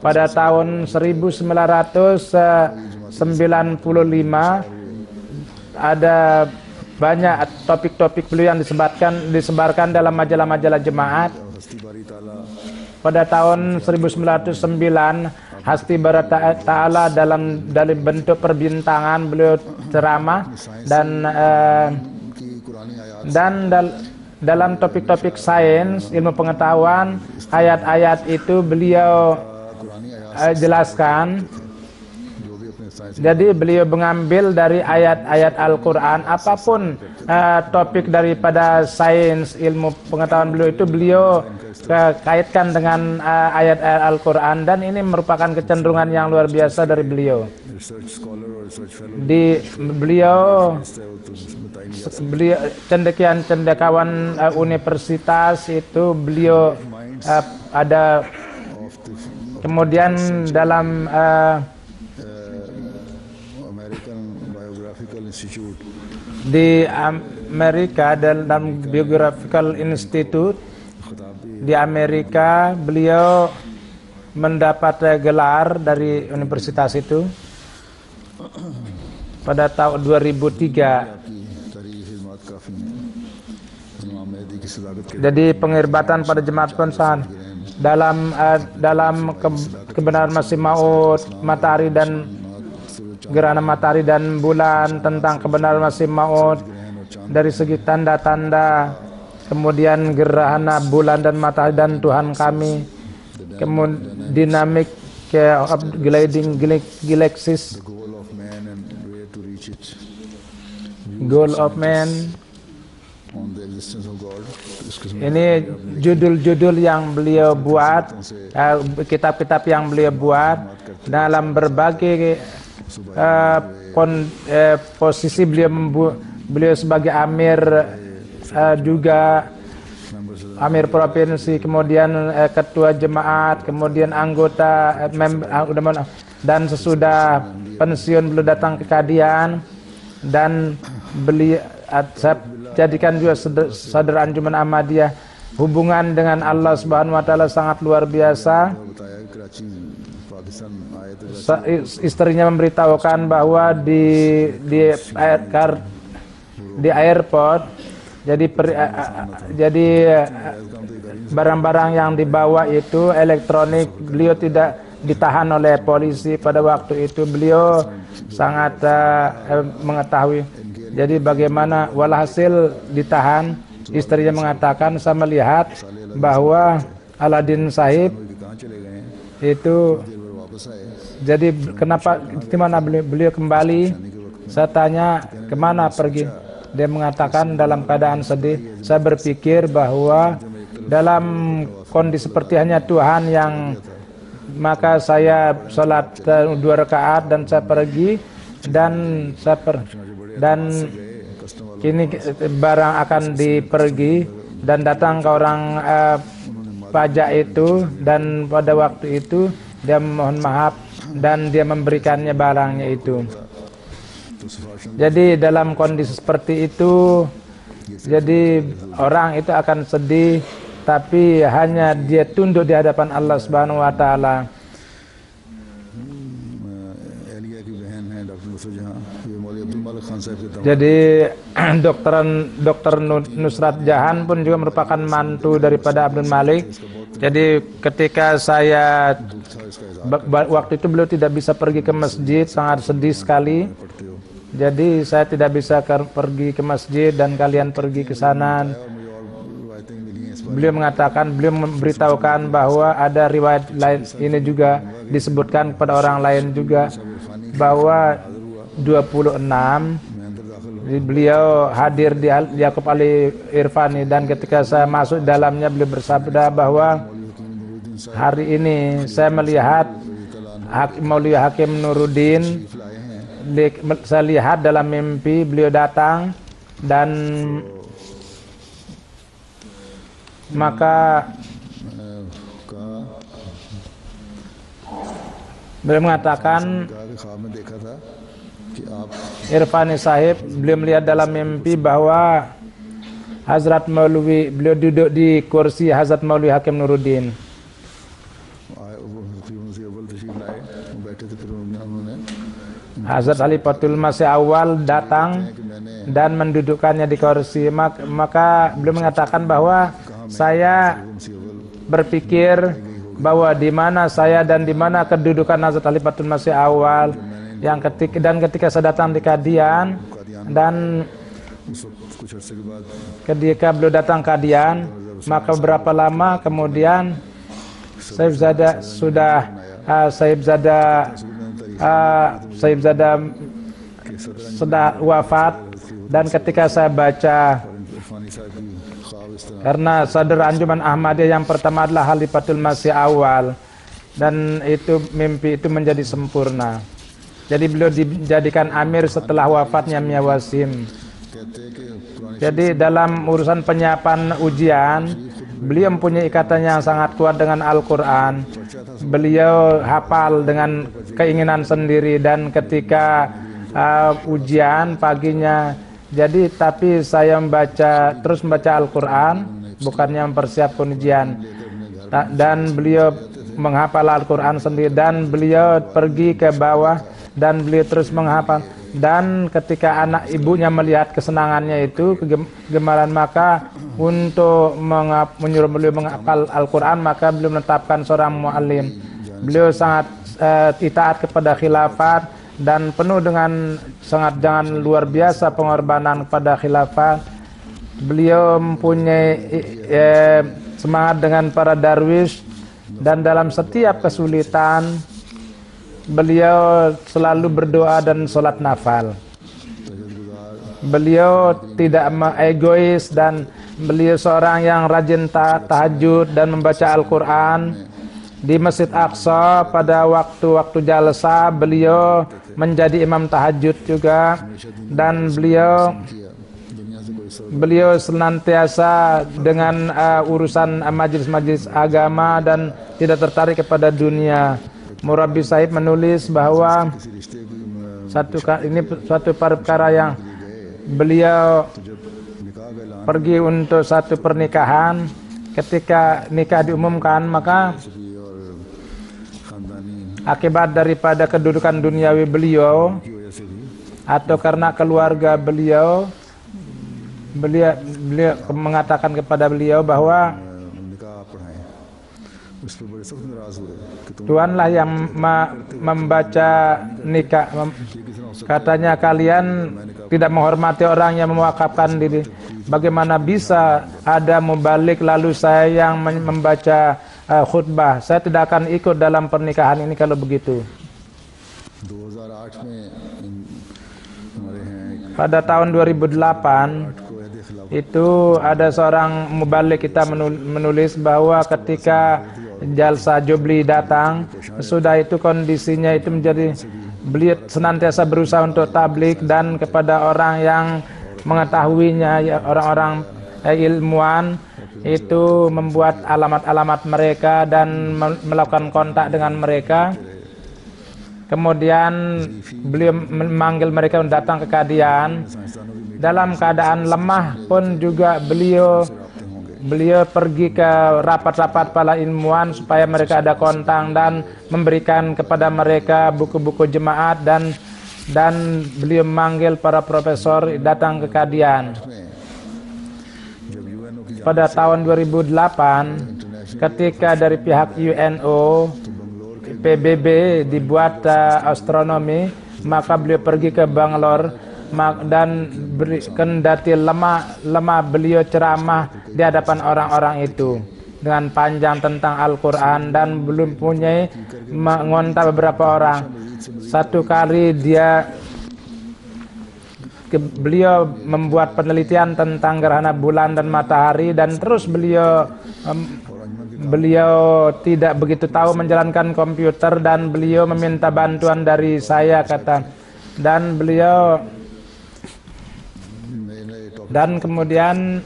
Pada tahun 1995 ada banyak topik-topik beliau yang disebarkan dalam majalah-majalah jemaat. Pada tahun 1909 Hasti Barat Ta'ala dalam bentuk perbintangan beliau ceramah, dan dalam topik-topik sains, ilmu pengetahuan, ayat-ayat itu beliau jelaskan. Jadi beliau mengambil dari ayat-ayat Al-Quran, apapun topik daripada sains, ilmu pengetahuan beliau itu beliau kaitkan dengan ayat-ayat Al-Quran, dan ini merupakan kecenderungan yang luar biasa dari beliau. Beliau cendekiawan universitas itu beliau ada. Kemudian dalam di Amerika, dalam Biographical Institute di Amerika, beliau mendapat gelar dari universitas itu pada tahun 2003. Jadi pengirbatan pada jemaat konsan dalam kebenaran Masih Maud, matahari dan gerhana matahari dan bulan, tentang kebenaran Masih Maud dari segi tanda-tanda kemudian gerhana bulan dan matahari dan Tuhan kami, kemudian dinamik gliding galaxies, the goal of man and where to reach it, goal of man. on the existence of God. Ini judul-judul yang beliau buat, kitab-kitab yang beliau buat dalam berbagai posisi. Beliau sebagai amir, juga amir provinsi, kemudian ketua jemaat, kemudian anggota dan sesudah pensiun beliau datang ke Kadian, dan beliau jadikan juga Sadr Anjuman Ahmadiyah. Hubungan dengan Allah Subhanahu wa taala sangat luar biasa. Istrinya memberitahukan bahwa di airport, jadi barang-barang yang dibawa itu elektronik, beliau tidak ditahan oleh polisi pada waktu itu. Beliau sangat mengetahui. Jadi bagaimana, walhasil ditahan. Istrinya mengatakan, saya melihat bahwa Aladin Sahib itu, jadi kenapa, dimana beliau kembali? Saya tanya, kemana pergi? Dia mengatakan dalam keadaan sedih. Saya berpikir bahwa dalam kondisi seperti hanya Tuhan yang, maka saya sholat 2 rakaat dan saya pergi, dan kini barang akan dipergi dan datang ke orang pajak itu, dan pada waktu itu dia mohon maaf dan dia memberikannya barangnya itu. Jadi dalam kondisi seperti itu, jadi orang itu akan sedih, tapi hanya dia tunduk di hadapan Allah Subhanahu wa taala. Jadi Dr. Nusrat Jahan pun juga merupakan mantu daripada Abdul Malik. Jadi ketika saya waktu itu beliau tidak bisa pergi ke masjid, sangat sedih sekali. Jadi saya tidak bisa pergi ke masjid dan kalian pergi ke sana. Beliau mengatakan, beliau memberitahukan bahwa ada riwayat lain, ini juga disebutkan kepada orang lain juga, bahwa 26 beliau hadir di Yaqub Ali Irfani, dan ketika saya masuk dalamnya beliau bersabda bahwa hari ini saya melihat Maulwi Hakim Nuruddin. Saya lihat dalam mimpi beliau datang, dan maka beliau mengatakan, Irfani Sahib, beliau melihat dalam mimpi bahwa Hazrat Maulwi, beliau duduk di kursi Hazrat Maulwi Hakim Nuruddin. Hazrat Khalifatul Masih Awal datang dan mendudukkannya di kursi. Maka beliau mengatakan bahwa saya berpikir bahwa di mana saya dan di mana kedudukan Hazrat Khalifatul Masih Awal. Ketika saya datang di Kadian, dan ketika beliau datang ke Kadian, maka beberapa lama kemudian Sayyid Zada sudah wafat. Dan ketika saya baca, karena Sadr Anjuman Ahmadiyah yang pertama adalah Khalifatul Masih Awal, dan itu mimpi itu menjadi sempurna. Jadi beliau dijadikan amir setelah wafatnya Mia Wasim. Jadi dalam urusan penyiapan ujian, beliau mempunyai ikatan yang sangat kuat dengan Al-Quran. Beliau hafal dengan keinginan sendiri, dan ketika ujian paginya, jadi tapi saya terus membaca Al-Quran, bukannya mempersiapkan ujian. Dan beliau menghafal Al-Quran sendiri, dan beliau pergi ke bawah dan beliau terus menghafal. Dan ketika anak ibunya melihat kesenangannya itu, kegemaran, maka untuk menyuruh beliau menghafal Al-Quran, maka beliau menetapkan seorang muallim. Beliau sangat itaat kepada khilafat dan penuh dengan sangat luar biasa pengorbanan kepada khilafat. beliau mempunyai semangat dengan para darwish, dan dalam setiap kesulitan beliau selalu berdoa dan sholat nafal. Beliau tidak egois dan beliau seorang yang rajin tahajud dan membaca Al-Quran. Di Masjid Aqsa pada waktu-waktu jalsa beliau menjadi imam tahajud juga, dan beliau senantiasa dengan urusan majelis-majelis agama dan tidak tertarik kepada dunia. Murabbi Sahib menulis bahwa ini suatu perkara yang beliau pergi untuk satu pernikahan. Ketika nikah diumumkan, maka akibat daripada kedudukan duniawi beliau atau karena keluarga beliau mengatakan kepada beliau bahwa Tuhanlah yang membaca nikah. Katanya kalian tidak menghormati orang yang mewakafkan diri. Bagaimana bisa ada mubalik lalu saya yang membaca khutbah? Saya tidak akan ikut dalam pernikahan ini kalau begitu. Pada tahun 2008 itu ada seorang mubalik kita menulis bahwa ketika jalsa Jubli datang, sudah itu kondisinya itu menjadi beliau senantiasa berusaha untuk tablik dan kepada orang yang mengetahuinya, ya, orang-orang ilmuwan itu membuat alamat-alamat mereka dan melakukan kontak dengan mereka. Kemudian beliau memanggil mereka untuk datang ke Kadian. Dalam keadaan lemah pun juga beliau pergi ke rapat-rapat para ilmuwan supaya mereka ada kontak dan memberikan kepada mereka buku-buku jemaat, dan beliau memanggil para profesor datang ke Kadian. Pada tahun 2008 ketika dari pihak UNO PBB dibuat astronomi, maka beliau pergi ke Bangalore dan kendati lemah beliau ceramah di hadapan orang-orang itu dengan panjang tentang Al-Quran dan belum punya mengontak beberapa orang. Satu kali beliau membuat penelitian tentang gerhana bulan dan matahari, dan terus beliau tidak begitu tahu menjalankan komputer dan beliau meminta bantuan dari saya, dan kemudian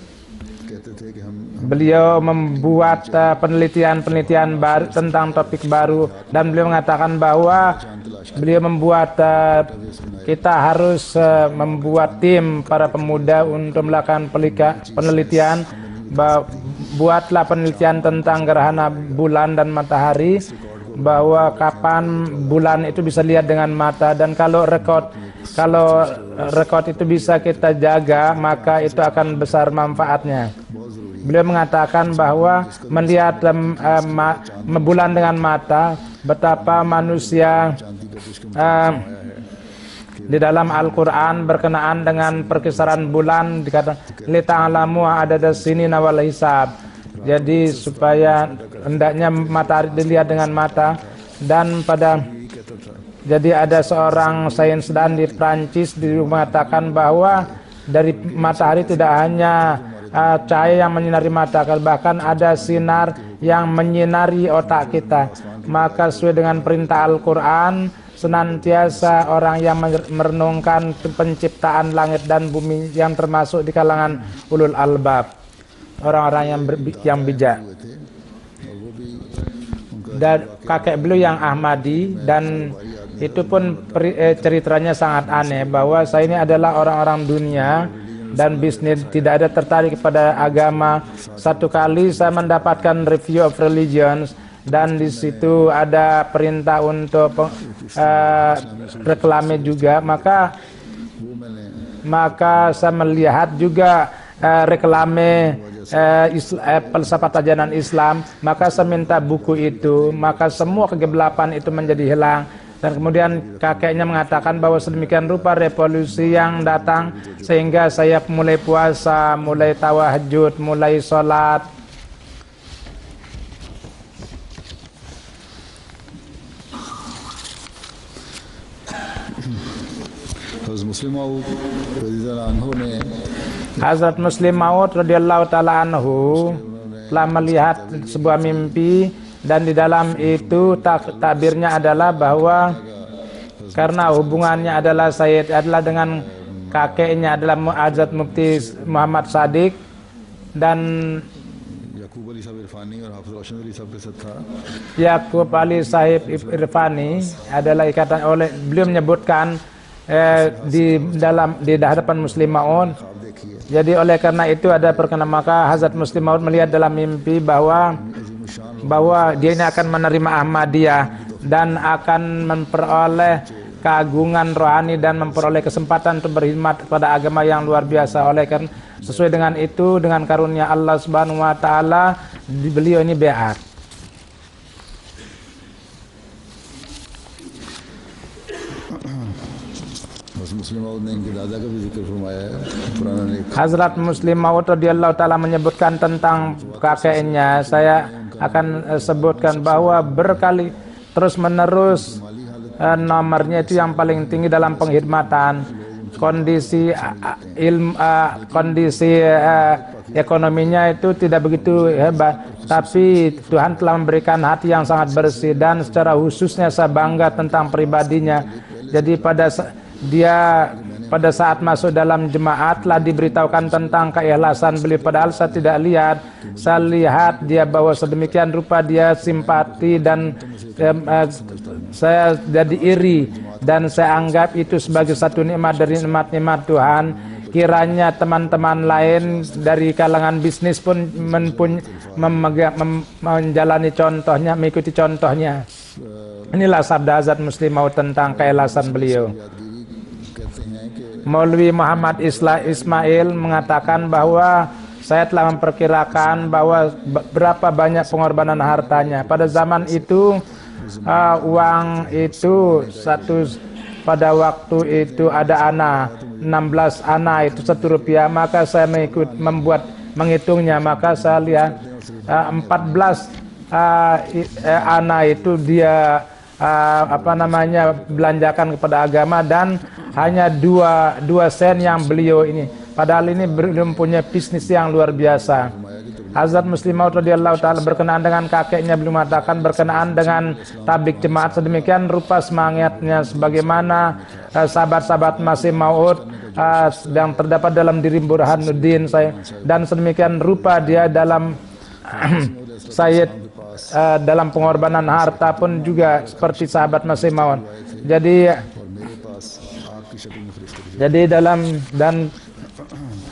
beliau membuat penelitian baru tentang topik baru, dan beliau mengatakan bahwa beliau membuat kita harus membuat tim para pemuda untuk melakukan penelitian. Buatlah penelitian tentang gerhana bulan dan matahari, bahwa kapan bulan itu bisa lihat dengan mata, dan kalau rekod itu bisa kita jaga, maka itu akan besar manfaatnya. Beliau mengatakan bahwa melihat bulan dengan mata, betapa manusia di dalam Al-Quran berkenaan dengan perkisaran bulan dikatakan lita'alamu adada sinina wal hisab. Jadi supaya hendaknya matahari dilihat dengan mata, dan jadi ada seorang saintiswan di Prancis mengatakan bahwa dari matahari tidak hanya cahaya yang menyinari mata, bahkan ada sinar yang menyinari otak kita. Maka sesuai dengan perintah Al-Quran, senantiasa orang yang merenungkan penciptaan langit dan bumi yang termasuk di kalangan ulul albab, orang-orang yang bijak. Dan kakek beliau yang Ahmadi, dan itu pun ceritanya sangat aneh, bahwa saya ini adalah orang-orang dunia dan bisnis, tidak ada tertarik kepada agama. Satu kali saya mendapatkan review of religions, dan di situ ada perintah untuk reklame juga, maka saya melihat juga reklame filsafat ajaran Islam, maka saya minta buku itu, maka semua kegelapan itu menjadi hilang, Dan kemudian kakeknya mengatakan bahwa sedemikian rupa revolusi yang datang sehingga saya mulai puasa, mulai tawahud, mulai sholat. Hazrat Muslim Maud radhiyallahu taala anhu telah melihat sebuah mimpi, dan di dalam itu takbirnya adalah bahwa karena hubungannya adalah Sayyid adalah dengan kakeknya adalah Hazrat Mufti Muhammad Sadiq, dan Yaqub Ali Sahib Irfani adalah ikatan oleh beliau menyebutkan di hadapan Muslim Maud. Jadi oleh karena itu ada perkenan, maka Hazrat Muslim Maud melihat dalam mimpi bahwa dia ini akan menerima Ahmadiyah dan akan memperoleh keagungan rohani dan memperoleh kesempatan untuk berkhidmat kepada agama yang luar biasa. Oleh karena sesuai dengan itu, dengan karunia Allah Subhanahu wa taala, beliau ini beat. Hazrat Muslim Maud radhiyallahu taala menyebutkan tentang kakeknya. Saya akan sebutkan bahwa berkali terus menerus nomornya itu yang paling tinggi dalam pengkhidmatan. Kondisi ekonominya itu tidak begitu hebat, tapi Tuhan telah memberikan hati yang sangat bersih, dan secara khususnya saya bangga tentang pribadinya. Jadi pada saat masuk dalam jemaat telah diberitahukan tentang keikhlasan beliau, padahal saya tidak lihat. Saya lihat dia bahwa sedemikian rupa dia simpati, dan saya jadi iri, dan saya anggap itu sebagai satu nikmat dari nikmat-nikmat Tuhan. Kiranya teman-teman lain dari kalangan bisnis pun menjalani contohnya, mengikuti contohnya. Inilah sabda Hazrat Muslim Maud tentang keikhlasan beliau. Maulwi Muhammad Ismail mengatakan bahwa saya telah memperkirakan bahwa berapa banyak pengorbanan hartanya. Pada zaman itu uang itu pada waktu itu ada ana 16 ana itu Rp1, maka saya menghitungnya, maka saya lihat 14 ana itu dia belanjakan kepada agama, dan hanya 2 sen yang beliau ini, padahal ini belum punya bisnis yang luar biasa. Hazrat Muslim Maud radhiyallahu taala berkenaan dengan kakeknya, beliau mengatakan berkenaan dengan tablik jemaat, sedemikian rupa semangatnya sebagaimana sahabat-sahabat Masih Maud yang terdapat dalam diri Burhanuddin saya, dan sedemikian rupa dia dalam Sayyid dalam pengorbanan harta pun juga seperti sahabat Masih Maud. Jadi dan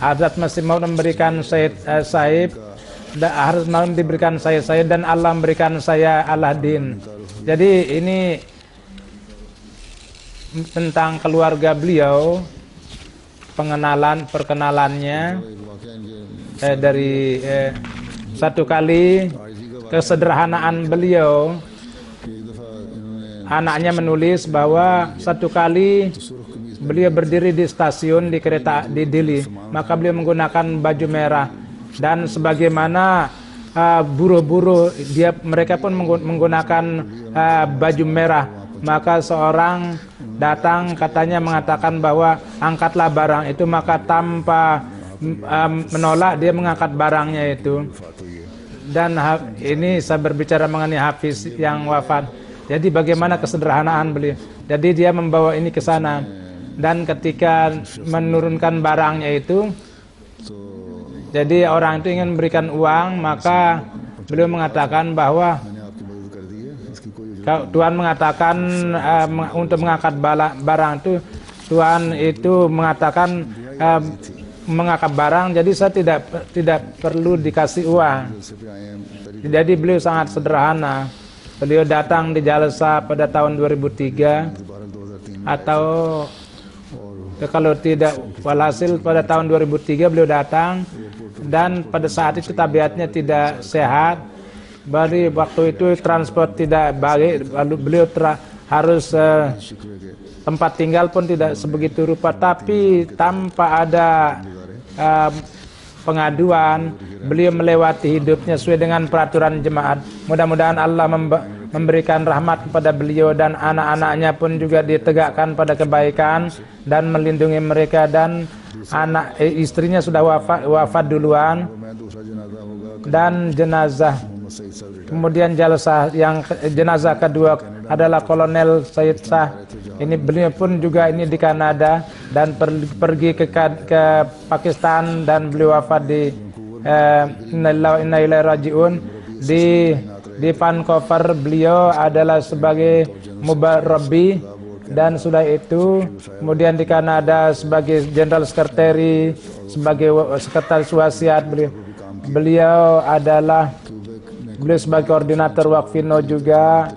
Hazrat Masih Maud memberikan Sayyid harus diberikan saya dan Allah memberikan saya Aladdin. Jadi ini tentang keluarga beliau, perkenalannya dari satu kali kesederhanaan beliau. Anaknya menulis bahwa satu kali beliau berdiri di stasiun di kereta di Delhi, maka beliau menggunakan baju merah, dan sebagaimana buruh-buruh mereka pun menggunakan baju merah. Maka seorang datang katanya mengatakan bahwa angkatlah barang itu, maka tanpa menolak dia mengangkat barangnya itu. Dan ini saya berbicara mengenai Hafiz yang wafat. Jadi bagaimana kesederhanaan beliau. Jadi dia membawa ini ke sana, dan ketika menurunkan barangnya itu, jadi orang itu ingin memberikan uang, maka beliau mengatakan bahwa Tuhan mengatakan untuk mengangkat barang itu, Tuhan itu mengatakan mengangkat barang, jadi saya tidak perlu dikasih uang. Jadi beliau sangat sederhana. Beliau datang di Jalsa pada tahun 2003, atau kalau tidak, walhasil pada tahun 2003 beliau datang, dan pada saat itu tabiatnya tidak sehat. Waktu itu transport tidak baik, lalu beliau harus शिकवे के tempat tinggal pun tidak sebegitu rupa, tapi tanpa ada pengaduan, beliau melewati hidupnya sesuai dengan peraturan jemaat. Mudah-mudahan Allah memberikan rahmat kepada beliau dan anak-anaknya pun juga ditegakkan pada kebaikan dan melindungi mereka, dan istrinya sudah wafat duluan, मैं दूसरा जनाजा होगा dan jenazah Mohammad सईद साहब kemudian jenazah kedua adalah Kolonel Said Shah. Ini beliau pun juga ini di Kanada dan pergi ke Pakistan, dan beliau wafat di Inna Ilaihi Rajiun di Vancouver. Beliau adalah sebagai mubarrabi, dan sudah itu kemudian di Kanada sebagai General Secretary, sebagai sekretaris wasiat. Beliau sebagai koordinator Waqfino juga,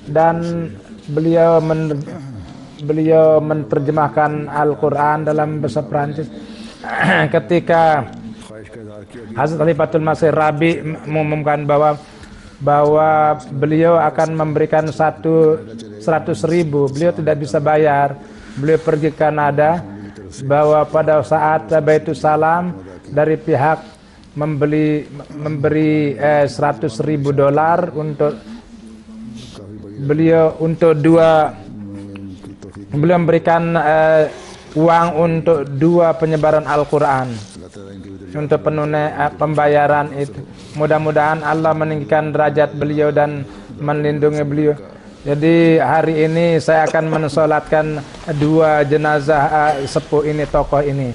dan beliau menerjemahkan Al-Quran dalam bahasa Prancis. Ketika Hazrat Khalifatul Masih Rabi mengumumkan bahwa beliau akan memberikan 100.000, beliau tidak bisa bayar. Beliau pergi ke Kanada, bahwa pada saat Baitul Salam dari pihak memberi $100.000 untuk beliau, untuk beliau memberikan uang untuk 2 penyebaran Al-Quran untuk pembayaran itu. Mudah-mudahan Allah meninggikan derajat beliau dan melindungi beliau. Jadi hari ini saya akan mensolatkan 2 jenazah sepuh ini, tokoh ini.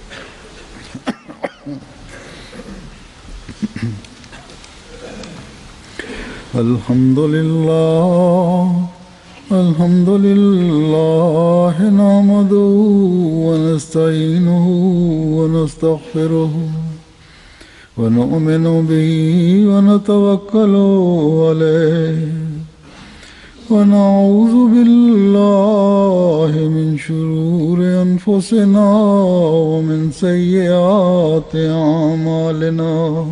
Alhamdulillah nahmaduhu wa nasta'inuhu wa nastaghfiruhu wa nu'minu bihi wa natawakkalu alayhi wa na'udzu billahi min shururi anfusina wa min sayyiati a'malina.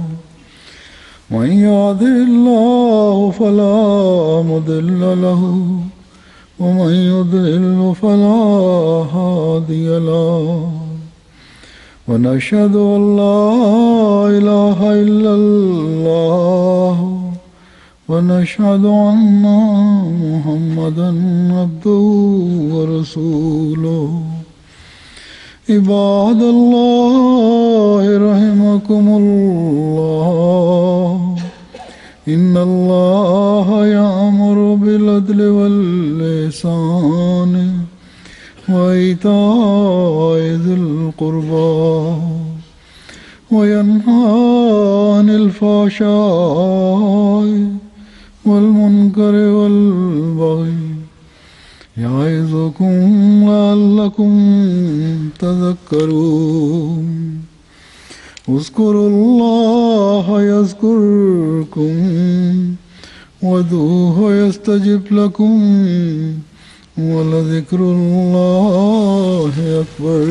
من يهده الله فلا مضل له ومن يضلل فلا هادي له ونشهد أن لا إله إلا الله ونشهد أن محمدا عبده ورسوله عباد الله رحمكم الله إن الله يأمر بالعدل والإحسان وإيتاء ذي القربى وينهى عن الفحشاء والمنكر والبغي يعظكم لعلكم تذكرون اذكروا الله يذكركم وادعوه يستجب لكم ولذكر الله أكبر.